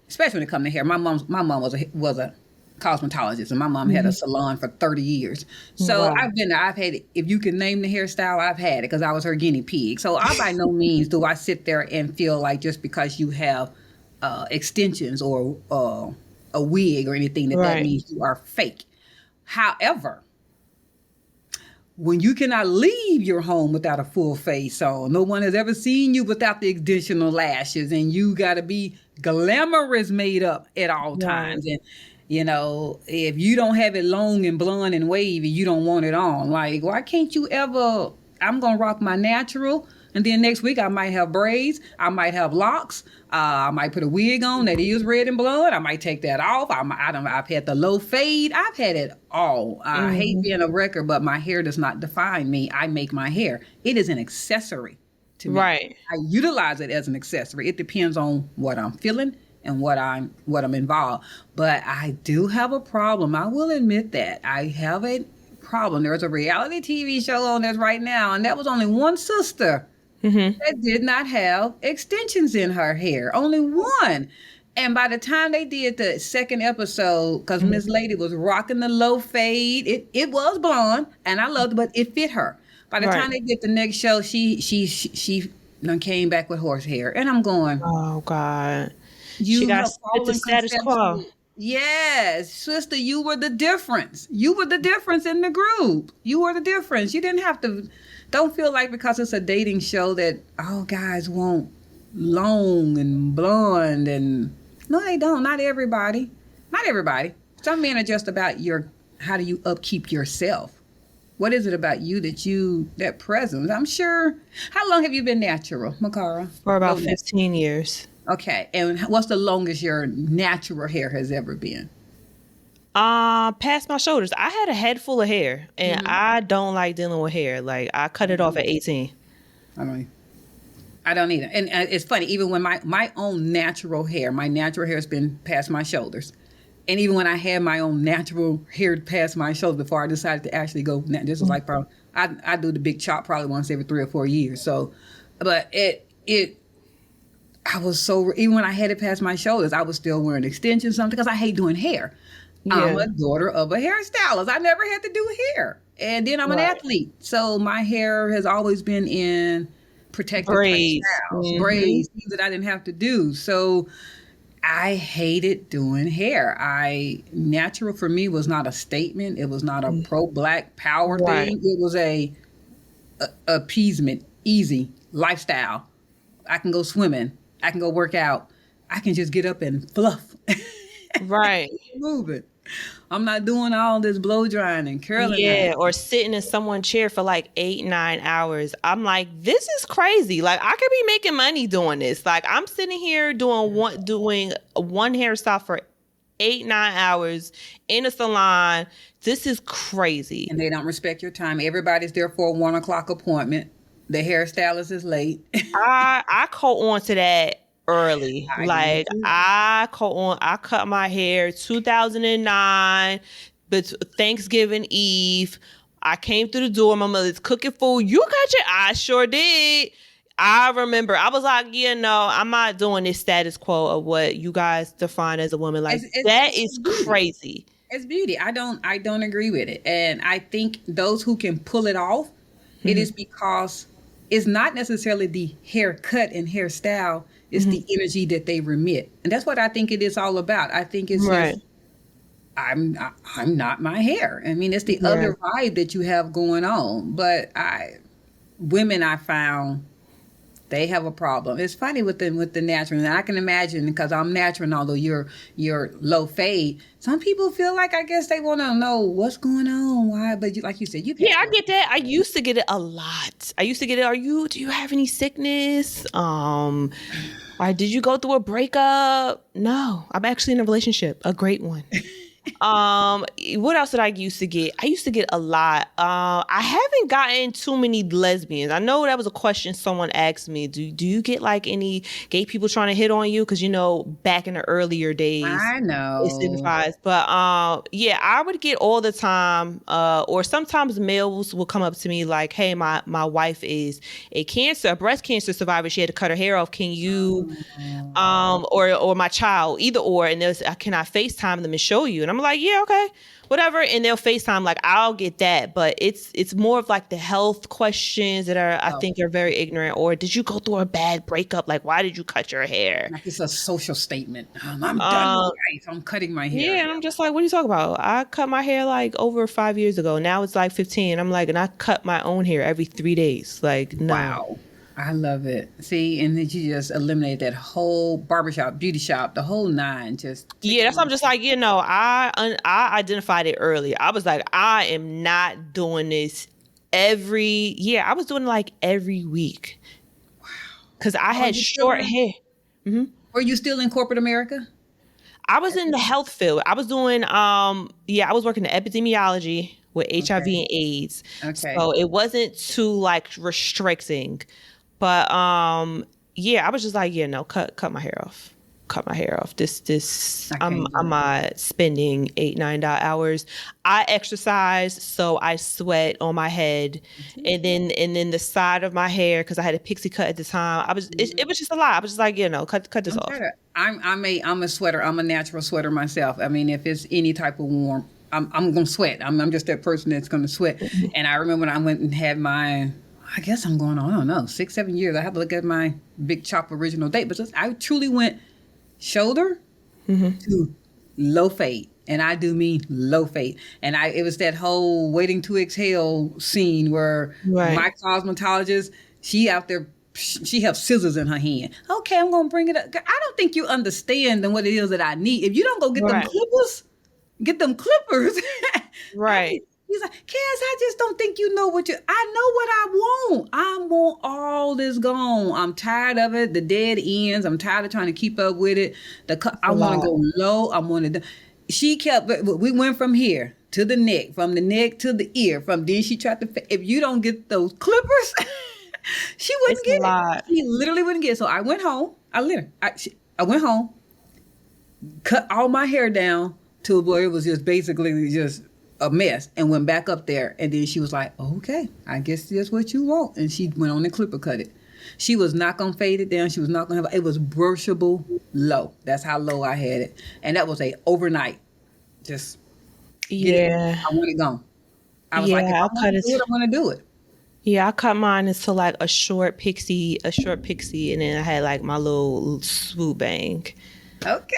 especially when it comes to hair. My mom was a cosmetologist, and my mom had a salon for 30 years. So I've been there. I've had it. If you can name the hairstyle, I've had it because I was her guinea pig. So I by no means do I sit there and feel like just because you have extensions or a wig or anything that means you are fake. However, when you cannot leave your home without a full face on, no one has ever seen you without the additional lashes, and you got to be glamorous made up at all times. And if you don't have it long and blonde and wavy, you don't want it on. Like, why can't you ever? I'm gonna rock my natural. And then next week I might have braids. I might have locks. I might put a wig on that is red and blonde. I might take that off. I've had the low fade. I've had it all. I hate being a wrecker, but my hair does not define me. I make my hair. It is an accessory to me. Right. I utilize it as an accessory. It depends on what I'm feeling and what I'm involved. But I do have a problem. I will admit that. I have a problem. There's a reality TV show on this right now, and that was only one sister that did not have extensions in her hair. Only one. And by the time they did the second episode, because Miss Lady was rocking the low fade, it was blonde, and I loved it, but it fit her. By the time they did the next show, she done came back with horse hair. And I'm going, oh, God. She got the status quo. Yes, sister, you were the difference. You were the difference in the group. You were the difference. You didn't have to... Don't feel like because it's a dating show that all guys want long and blonde and... No, they don't. Not everybody. Not everybody. Some men are just about how do you upkeep yourself? What is it about you that presence? I'm sure... How long have you been natural, Mikara? For about 15 years. Okay. And what's the longest your natural hair has ever been? Past my shoulders. I had a head full of hair, and I don't like dealing with hair. Like, I cut it off at 18. I don't either. And it's funny, even when my own natural hair has been past my shoulders. And even when I had my own natural hair past my shoulders before I decided to actually this was like probably, I do the big chop probably once every 3 or 4 years. So, but it, I was so, even when I had it past my shoulders, I was still wearing extensions, something, because I hate doing hair. I'm Yeah. a daughter of a hairstylist. I never had to do hair. And then I'm an Right. athlete. So my hair has always been in protective type Braids. styles, Mm-hmm. braids, things that I didn't have to do. So I hated doing hair. Natural for me was not a statement. It was not a pro black power Right. thing. It was a appeasement, easy lifestyle. I can go swimming. I can go work out. I can just get up and fluff. Right. Move it. I'm not doing all this blow drying and curling Yeah, iron. or sitting in someone's chair for like 8, 9 hours. I'm like, this is crazy. Like, I could be making money doing this. Like, I'm sitting here doing one hairstyle for 8, 9 hours in a salon. This is crazy. And they don't respect your time. Everybody's there for a 1 o'clock appointment. The hairstylist is late. I caught on to that early. I did Like, too. I cut my hair 2009, but Thanksgiving Eve. I came through the door. My mother's cooking food. You got your, I sure did. I remember I was like, yeah, no, I'm not doing this status quo of what you guys define as a woman. Like, that is It's beauty. crazy. It's beauty. I don't agree with it. And I think those who can pull it off, it Mhm. is because it's not necessarily the haircut and hairstyle, it's Mhm. the energy that they remit. And that's what I think it is all about. I think it's Right. just I'm not my hair. I mean, it's the Yeah. other vibe that you have going on. But women I found, they have a problem. It's funny with the natural, and I can imagine because I'm natural. And although you're low fade, some people feel like I guess they want to know what's going on, why. But like you said, you Yeah, had I get that. I used to get it a lot. I used to get it. Do you have any sickness? Or did you go through a breakup? No, I'm actually in a relationship, a great one. What else did I used to get? I used to get a lot. I haven't gotten too many lesbians. I know that was a question someone asked me. Do you get like any gay people trying to hit on you? Because back in the earlier days, I it know. signifies. But yeah, I would get all the time. Or sometimes males will come up to me like, "Hey, my wife is a breast cancer survivor. She had to cut her hair off. Can you?" Or my child, either or, and there's can I FaceTime them and show you? And I'm like, yeah, okay, whatever. And they'll FaceTime, like I'll get that, but it's more of like the health questions that I Oh, think are very ignorant. Or did you go through a bad breakup? Like, why did you cut your hair? like it's a social statement. I'm done with Um, life. I'm cutting my hair. yeah, and I'm just like, what are you talking about? I cut my hair like over 5 years ago. Now it's like 15. I'm like, and I cut my own hair every 3 days. Like, no. Wow. I love it. See, and then you just eliminate that whole barbershop, beauty shop, the whole nine. Just take Yeah, it that's what away. I'm just like, I identified it early. I was like, I am not doing this every year. I was doing it like every week because I Oh, had you still short in? hair. Hmm. Were you still in corporate America? I was in the health field. I was doing, I was working in epidemiology with HIV Okay. and AIDS. Okay. So it wasn't too like restricting, but yeah, I was just like, yeah, no, cut my hair off. Cut my hair off. This I I'm can't do I'm it. not spending 8, 9 hours. I exercise, so I sweat on my head, and then the side of my hair because I had a pixie cut at the time. It was just a lot. I was just like, cut this I'm off. tired of, I'm a sweater. I'm a natural sweater myself. I mean, if it's any type of warm, I'm gonna sweat. I'm just that person that's gonna sweat. And I remember when I went and had my, I guess I'm going on, I don't know, 6, 7 years. I have to look at my Big Chop original date, but I truly went shoulder to low fade. And I do mean low fade. And it was that whole waiting to exhale scene where Right. my cosmetologist, she out there, she has scissors in her hand. Okay, I'm gonna bring it up. I don't think you understand what it is that I need. If you don't go get them Right. clippers, get them clippers. Right. He's like, Cass, I just don't think you know what I know what I want. I want all this gone. I'm tired of it. The dead ends. I'm tired of trying to keep up with it. I A want to lot. go low. I want to. She kept. We went from here to the neck, from the neck to the ear. From then she tried to. If you don't get those clippers, she It's wouldn't a get it. lot. She literally wouldn't get it. So I went home. I went home, cut all my hair down to where it was just basically just a mess, and went back up there. And then she was like, okay, I guess that's what you want. And she went on and clipper cut it. She was not gonna fade it down. She was not gonna have it was brushable low. That's how low I had it. And that was a overnight. Just get it. I want it gone. I was like, if I want to do it, I'm gonna do it. Yeah, I cut mine into like a short pixie, and then I had like my little swoop bang. Okay.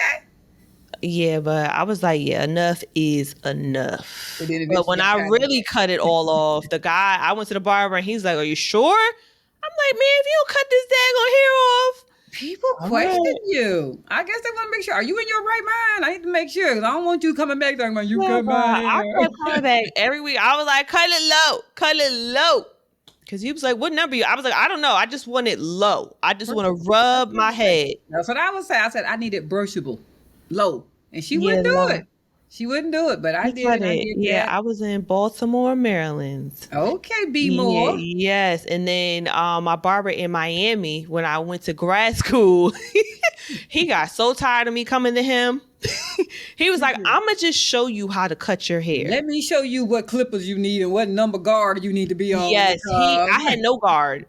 Yeah, but I was like, yeah, enough is enough. But when I really cut it all off, I went to the barber and he's like, are you sure? I'm like, man, if you don't cut this daggone hair off. People question you. I guess they want to make sure. Are you in your right mind? I need to make sure because I don't want you coming back talking about you cut my hair. I kept coming back every week. I was like, cut it low. Because he was like, what number I was like, I don't know. I just want it low. I just want to rub my head. That's what I was saying. I said, I need it brushable, low. And she wouldn't do it. She wouldn't do it, but I did. Yeah, I was in Baltimore, Maryland. Okay, B more. Yes, and then my barber in Miami, when I went to grad school, he got so tired of me coming to him. He was like, I'm going to just show you how to cut your hair. Let me show you what clippers you need and what number guard you need to be on. Yes, I had no guard.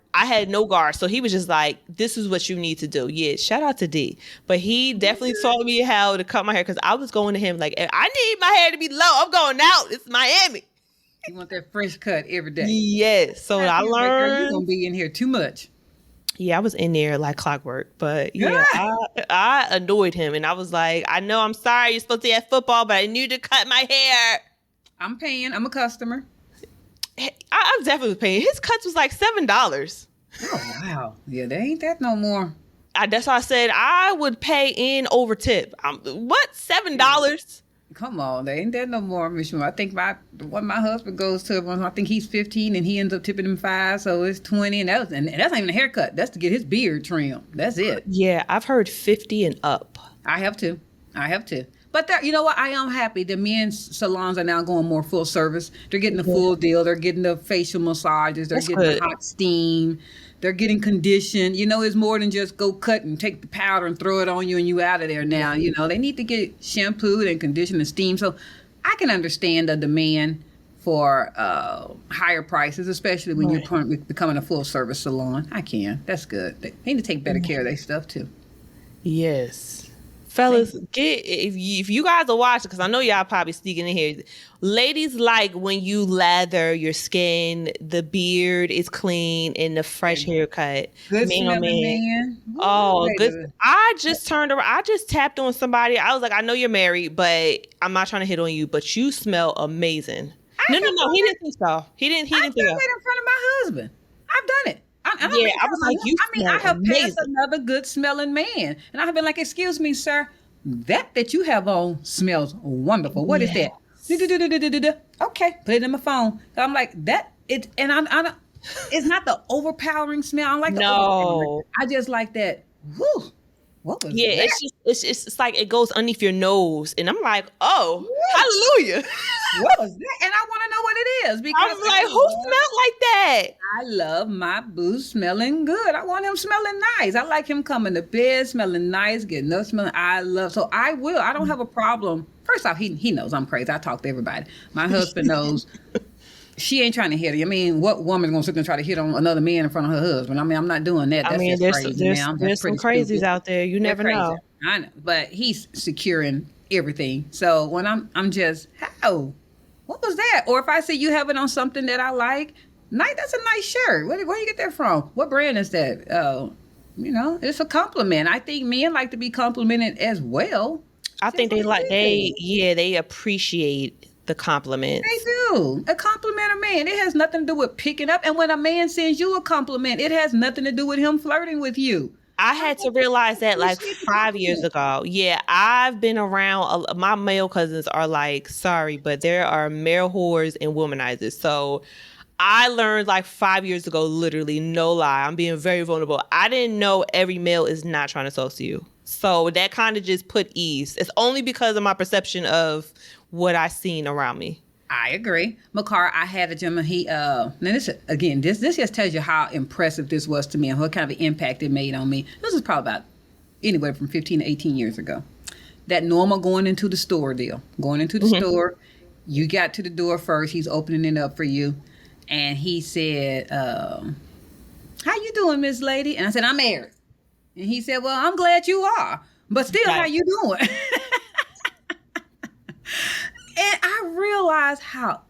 So he was just like, this is what you need to do. Yeah, shout out to D. But he definitely taught me how to cut my hair because I was going to him like, I need my hair to be low. I'm going out. It's Miami. You want that fresh cut every day. Yes. So I learned. Like, you're going to be in here too much. Yeah, I was in there like clockwork, but yeah, I annoyed him, and I was like, I know, I'm sorry, you're supposed to have football, but I need to cut my hair. I'm paying. I'm a customer. I definitely paying. His cuts was like $7. Oh wow, yeah, they ain't that no more. That's why I said I would pay in over tip. What $7? Come on, they ain't that no more, Miss Moore. I think my husband goes to, I think he's 15 and he ends up tipping him 5, so it's 20, and that's not even a haircut. That's to get his beard trimmed. That's it. Yeah, I've heard 50 and up. I have to. But you know what? I am happy. The men's salons are now going more full service. They're getting the full deal. They're getting the facial massages. They're getting the hot steam. They're getting conditioned. You know, it's more than just go cut and take the powder and throw it on you and you out of there now. You know, they need to get shampooed and conditioned and steamed. So I can understand the demand for higher prices, especially when you're becoming a full service salon. I can. That's good. They need to take better care of their stuff too. Yes. Fellas, if you guys are watching, because I know y'all probably sneaking in here. Ladies like when you lather your skin, the beard is clean, and the fresh haircut. Good man. Oh, good. I just turned around. I just tapped on somebody. I was like, I know you're married, but I'm not trying to hit on you, but you smell amazing. No. He didn't think so. He didn't think so. I've done it in front of my husband. I've done it. I was like, I have passed another good smelling man. And I have been like, excuse me, sir, that you have on smells wonderful. What is that? Okay, put it in my phone. I'm like, it's not the overpowering smell. I don't like the overpowering. I just like that. Whew. What was that? It's like it goes underneath your nose, and I'm like, oh, hallelujah. What was that? And I want to know what it is because I'm like, who smelled like that? I love my boo smelling good. I want him smelling nice. I like him coming to bed smelling nice, getting up smelling. So I will. I don't have a problem. First off, he knows I'm crazy. I talk to everybody. My husband knows. She ain't trying to hit her. I mean, what woman's gonna sit there and try to hit on another man in front of her husband? I mean, I'm not doing that. That's just crazy. There's some crazies out there. You never know. I know, but he's securing everything. So when I'm just, how? What was that? Or if I see you have it on something that I like, that's a nice shirt. Where you get that from? What brand is that? It's a compliment. I think men like to be complimented as well. I think they appreciate the compliment. They do. A compliment a man. It has nothing to do with picking up. And when a man sends you a compliment, it has nothing to do with him flirting with you. I had to realize that like 5 years ago. Yeah, I've been around. My male cousins are like, sorry, but there are male whores and womanizers. So I learned like 5 years ago, literally, no lie. I'm being very vulnerable. I didn't know every male is not trying to talk to you. So that kind of just put ease. It's only because of my perception of what I seen around me. I agree. Mikara, I had a gentleman, now this just tells you how impressive this was to me and what kind of an impact it made on me. This was probably about anywhere from 15 to 18 years ago. That normal going into the store deal. Going into the store, you got to the door first, he's opening it up for you. And he said, how you doing, Miss Lady? And I said, I'm married. And he said, well, I'm glad you are. But still, how you doing? And I realized how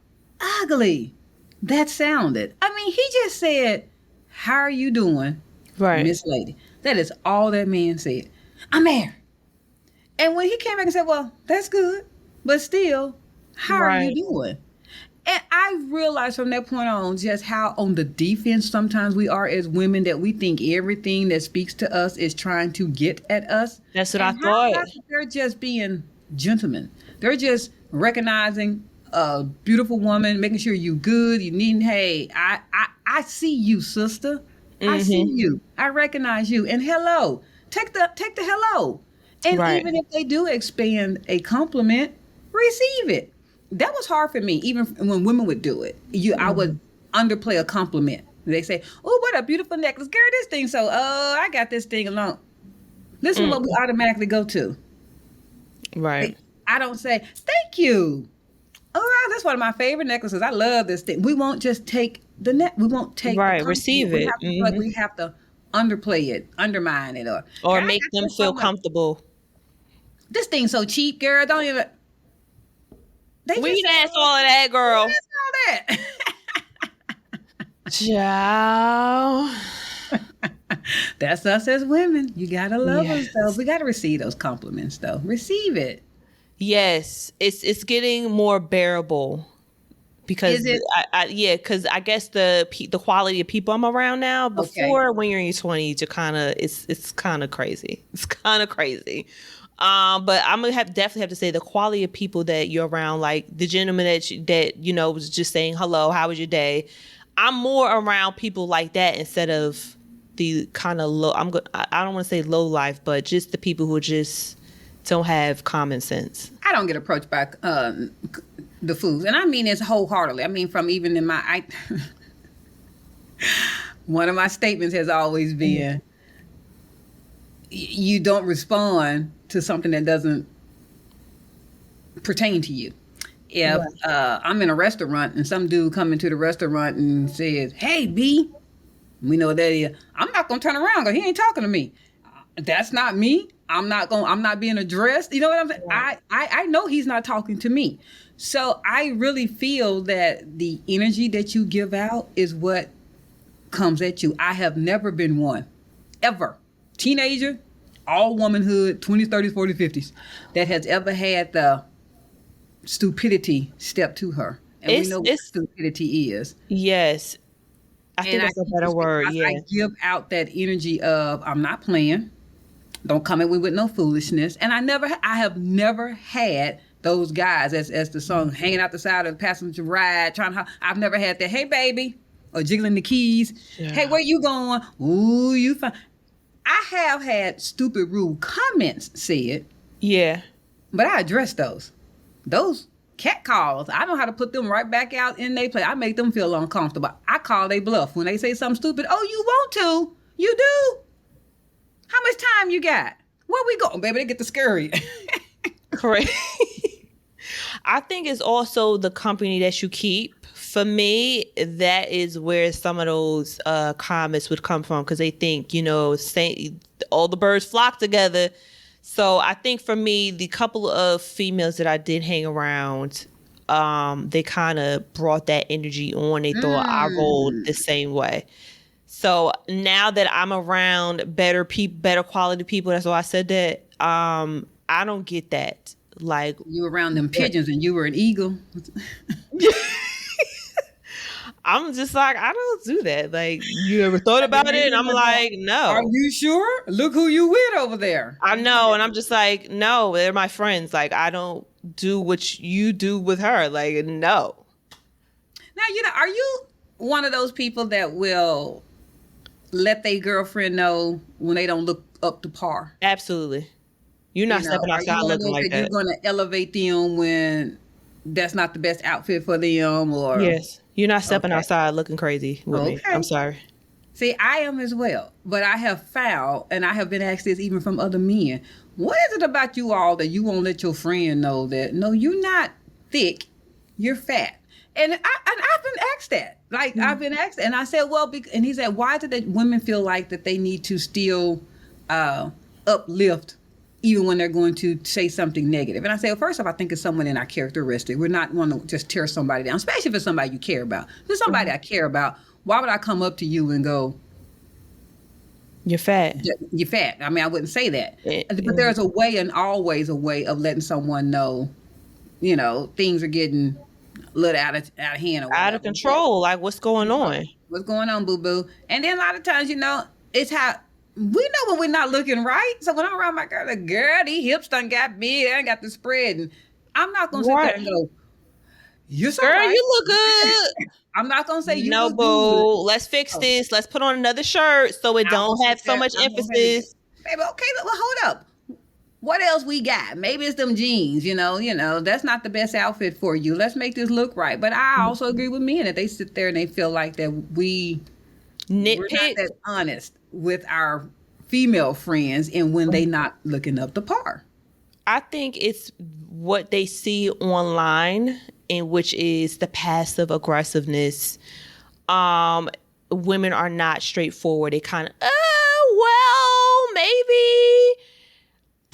ugly that sounded. I mean, he just said, how are you doing, Right. Miss Lady? That is all that man said. I'm married. And when he came back and said, well, that's good. But still, how are you doing? And I realized from that point on just how on the defense sometimes we are as women, that we think everything that speaks to us is trying to get at us. That's what I thought. They're just being gentlemen. They're just recognizing a beautiful woman, making sure you good, you needn't, hey, I see you, sister. I see you. I recognize you. And hello. Take the hello. And even if they do expand a compliment, receive it. That was hard for me, even when women would do it. I would underplay a compliment. They say, oh, what a beautiful necklace. Girl, this thing I got this thing alone. This is what we automatically go to. Right. I don't say, thank you. Oh, wow, that's one of my favorite necklaces. I love this thing. We won't just take the we won't take receive it. We have to underplay it, undermine it, or make them feel comfortable. This thing's so cheap, girl. Don't even. We asked all of that, girl. All that. Ciao. That's us as women. You gotta love us, though. We gotta receive those compliments, though. Receive it. Yes, it's getting more bearable because because I guess the quality of people I'm around now. Before, when you're in your 20s, you're kind of it's kind of crazy. It's kind of crazy. But I'm gonna definitely have to say the quality of people that you're around, like the gentleman that was just saying hello, how was your day? I'm more around people like that instead of the kind of low. I don't want to say low life, but just the people who just don't have common sense. I don't get approached by the fools, and I mean this wholeheartedly. I mean, from even in my one of my statements has always been, you don't respond to something that doesn't pertain to you. If I'm in a restaurant and some dude come into the restaurant and says, hey, B, we know what that is. I'm not going to turn around because he ain't talking to me. That's not me. I'm not being addressed. You know what I'm saying? Right. I know he's not talking to me. So I really feel that the energy that you give out is what comes at you. I have never been one, ever, teenager, all womanhood, 20s, 30s, 40s, 50s, that has ever had the stupidity step to her. And we know what stupidity is. Yes. I think that's a better word. Yeah. I give out that energy of, I'm not playing. Don't come at me with no foolishness. And I have never had those guys, as the song, hanging out the side of the passenger ride, I've never had that, hey, baby, or jiggling the keys. Yeah. Hey, where you going? Ooh, you fine. I have had stupid, rude comments said. Yeah. But I address those. Those cat calls, I know how to put them right back out in their place. I make them feel uncomfortable. I call they bluff. When they say something stupid, oh, you want to? You do? How much time you got? Where we going, baby? They get the scurry. Correct. I think it's also the company that you keep. For me, that is where some of those comments would come from, because they think, all the birds flock together. So I think for me, the couple of females that I did hang around, they kind of brought that energy on. They thought I rolled the same way. So now that I'm around better quality people, that's why I said that. I don't get that. Like, you were around them pigeons and you were an eagle. I'm just like, I don't do that. Like, you ever thought about it? And I'm like, no. Are you sure? Look who you with over there. I know. And I'm just like, no, they're my friends. Like, I don't do what you do with her. Like, no. Now, are you one of those people that will let their girlfriend know when they don't look up to par? Absolutely. You're not stepping outside looking like that. You're going to elevate them when that's not the best outfit for them, or yes, you're not stepping outside looking crazy with me. I'm sorry. See, I am as well, but I have found, and I have been asked this even from other men, what is it about you all that you won't let your friend know that, no, you're not thick, you're fat? And I've been asked that. Like, I've been asked, and I said, well, and he said, why do women feel like that they need to still uplift even when they're going to say something negative? And I said, well, first off, I think it's someone in our characteristic. We're not want to just tear somebody down, especially if it's somebody you care about. If it's somebody I care about, why would I come up to you and go, you're fat? You're fat. I mean, I wouldn't say that. But there's a way, and always a way, of letting someone know, things are getting a little out of hand or out of control. Like, what's going on? What's going on, boo boo? And then a lot of times, it's how we know when we're not looking right. So when I'm around my girl, like, girl, these hips done got big, I got the spread, and I'm not gonna sit there and go, "You're so girl, right. You look good." I'm not gonna say you no, look boo. good. Let's fix this. Let's put on another shirt so it don't have so much emphasis. Baby, okay, well, hold up. What else we got? Maybe it's them jeans, that's not the best outfit for you. Let's make this look right. But I also agree with men that they sit there and they feel like that we're not that honest with our female friends and when they not looking up to par. I think it's what they see online, in which is the passive aggressiveness. Women are not straightforward. They kind of, well, maybe.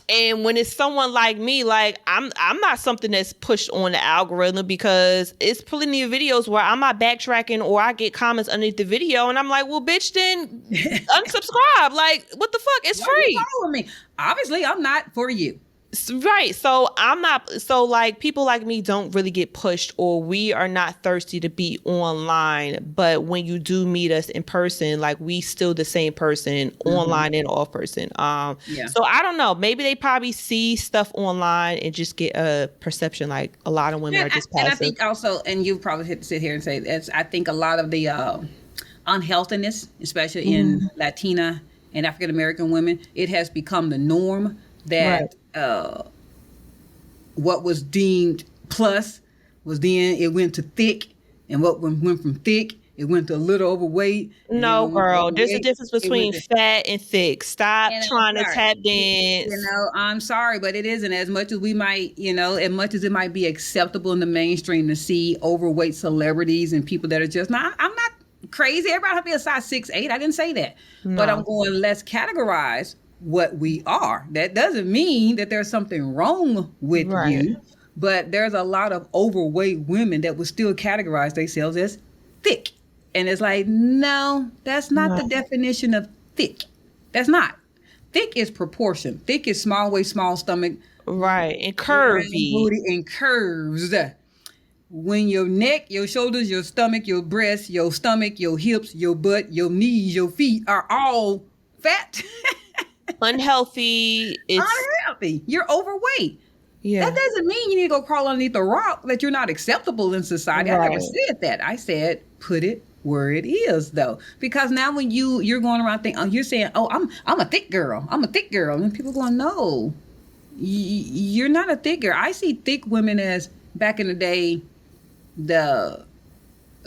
And when it's someone like me, like I'm not something that's pushed on the algorithm, because it's plenty of videos where I'm not backtracking or I get comments underneath the video and I'm like, well, bitch, then unsubscribe. Like, what the fuck? It's free. You following me? Obviously, I'm not for you. Right. So I'm not, so like people like me don't really get pushed, or we are not thirsty to be online. But when you do meet us in person, like we still the same person online and off person. So I don't know, maybe they probably see stuff online and just get a perception like a lot of women are just passive. And I think also, and you probably have to sit here and say that's, I think a lot of the unhealthiness, especially in Latina and African American women, it has become the norm that what was deemed plus was then it went to thick, and what went from thick it went to a little overweight. No, girl, there's a difference between fat and thick. Stop trying to tap dance. I'm sorry, but it isn't. As much as we might, as much as it might be acceptable in the mainstream to see overweight celebrities and people that are just not. I'm not crazy. Everybody have to be a size 6'8". I didn't say that, but I'm going, let's categorize what we are. That doesn't mean that there's something wrong with you, but there's a lot of overweight women that would still categorize themselves as thick. And it's like, no, that's not the definition of thick. That's not. Thick is proportion. Thick is small waist, small stomach. Right. And curvy. Booty and curves. When your neck, your shoulders, your stomach, your breasts, your stomach, your hips, your butt, your knees, your feet are all fat. Unhealthy. Unhealthy. You're overweight. Yeah. That doesn't mean you need to go crawl underneath the rock, that you're not acceptable in society. Right. I never said that. I said put it where it is, though, because now when you're going around thinking, you're saying, oh, I'm a thick girl. I'm a thick girl, and people going, no, you're not a thick girl. I see thick women as back in the day.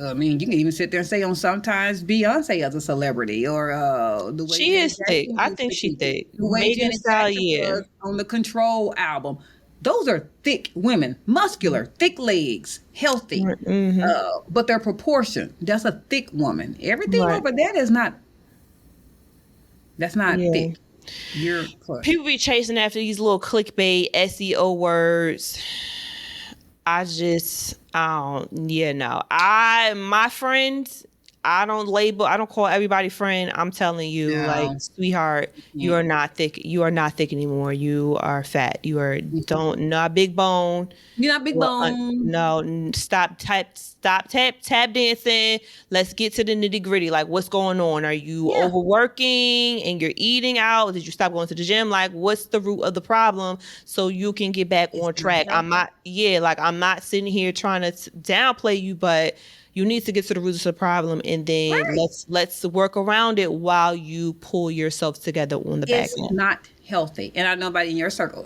I mean, you can even sit there and say on sometimes Beyonce as a celebrity, or the way she is thick. I think she's thick. The way Janet Jackson was on the Control album. Those are thick women, muscular, thick legs, healthy, but they're proportioned. That's a thick woman. Everything over that is not. That's not thick. You're close. People be chasing after these little clickbait SEO words. My friends, I don't call everybody friend. I'm telling you, like, sweetheart, you are not thick. You are not thick anymore. You are fat. You are not big bone. You're not big bone. No, stop tap dancing. Let's get to the nitty gritty. Like, what's going on? Are you overworking and you're eating out? Did you stop going to the gym? Like, what's the root of the problem so you can get back on track? I'm not sitting here trying to downplay you, but you need to get to the root of the problem, and then let's work around it while you pull yourself together on the back end. It's not healthy. And I know about in your circle,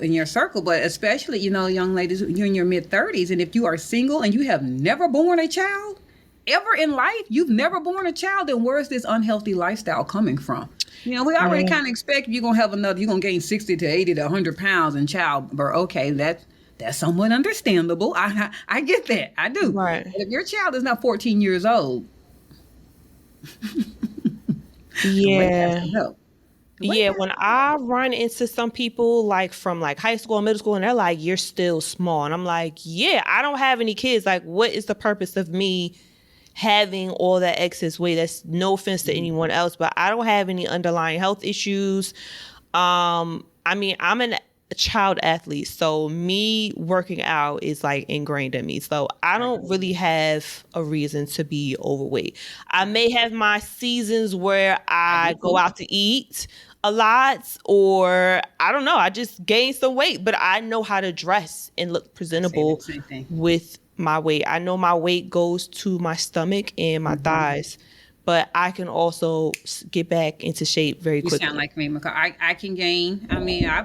but especially, young ladies, you're in your mid-30s, and if you are single and you have never born a child, ever in life, you've never born a child, then where's this unhealthy lifestyle coming from? We already kind of expect you're going to have you're going to gain 60 to 80 to 100 pounds in childbirth. Okay, That's somewhat understandable. I get that. I do. Right. But if your child is not 14 years old, the weight has Yeah. to go. The weight Yeah, has when to go. I run into some people like from like high school, middle school, and they're like, "You're still small," and I'm like, "Yeah, I don't have any kids. Like, what is the purpose of me having all that excess weight?" That's no offense to anyone else, but I don't have any underlying health issues. I mean, I'm a child athlete, so me working out is like ingrained in me. So I don't really have a reason to be overweight. I may have my seasons where I do I go too. out to eat a lot, or I don't know, I just gain some weight, but I know how to dress and look I say the presentable same thing. with my weight. I know my weight goes to my stomach and my thighs, but I can also get back into shape very You sound quickly. like me, McCall. I can gain. I mean, now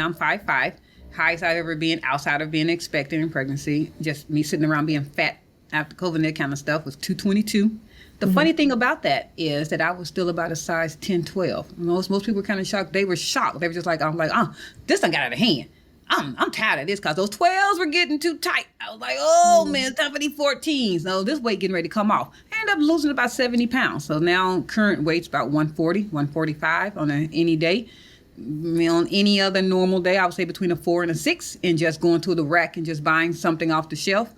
I'm 5'5", highest I've ever been outside of being expecting in pregnancy. Just me sitting around being fat after COVID and that kind of stuff was 222. The funny thing about that is that I was still about a size 10, 12. Most people were kind of shocked. They were shocked. They were just like, I'm like, oh, this done got out of hand. I'm tired of this because those 12s were getting too tight. I was like, oh man, it's time for these 14s. No, this weight getting ready to come off. I ended up losing about 70 pounds. So now current weight's about 140, 145 on any day. On any other normal day, I would say between a 4 and a 6, and just going to the rack and just buying something off the shelf.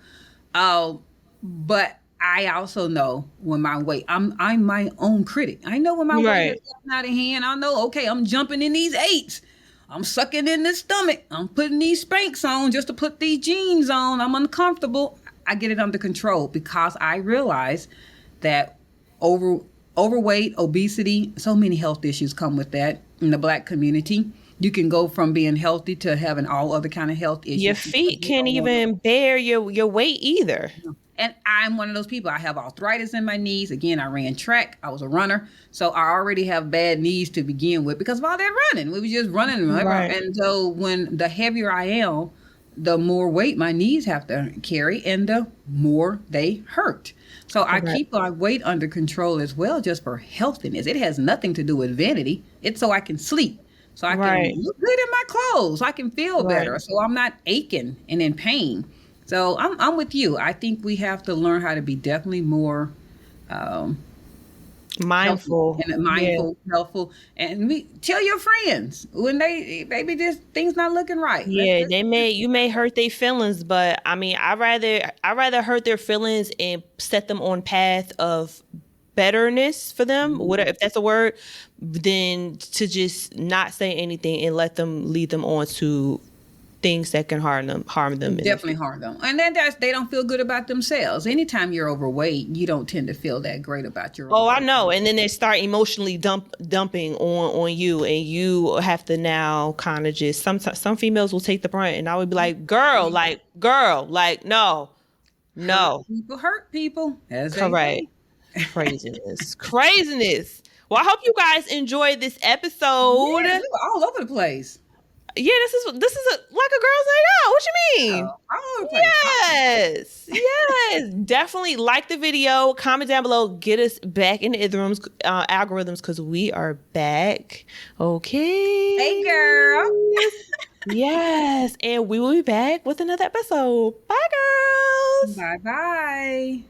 But I also know when my weight, I'm my own critic. I know when my weight has Right. gotten out of hand. I know, okay, I'm jumping in these 8s. I'm sucking in the stomach. I'm putting these Spanx on just to put these jeans on. I'm uncomfortable. I get it under control because I realize that overweight, obesity, so many health issues come with that in the Black community. You can go from being healthy to having all other kind of health issues. Your Because feet we can't don't want even bear your weight either. and I'm one of those people. I have arthritis in my knees. Again, I ran track. I was a runner. So I already have bad knees to begin with because of all that running. We were just running. Right. And so when the heavier I am, the more weight my knees have to carry and the more they hurt. So I Correct. keep my weight under control as well just for healthiness. It has nothing to do with vanity. It's so I can sleep. So I can Right. look good in my clothes. So I can feel Right. better. So I'm not aching and in pain. So I'm with you. I think we have to learn how to be definitely more Mindful. Yeah. helpful, and tell your friends when they maybe this thing's not looking right. Yeah, you may hurt their feelings, but I mean, I rather hurt their feelings and set them on path of betterness for them, whatever, if that's a word, than to just not say anything and let them lead them on to things that can harm them in the Definitely future. harm them, and then they don't feel good about themselves. Anytime you're overweight, you don't tend to feel that great about your own Oh, I person. know. And then they start emotionally dumping on you, and you have to now kind of just some females will take the brunt, and I would be like, girl, no, no, Hurt people, as they correct, say. craziness. Well, I hope you guys enjoyed this episode. Yes, we were all over the place. Yeah, this is like a girls' night out. What you mean? All over the place. Yes, definitely like the video. Comment down below. Get us back in the algorithms because we are back. Okay. Hey, girl. Yes, and we will be back with another episode. Bye, girls. Bye bye.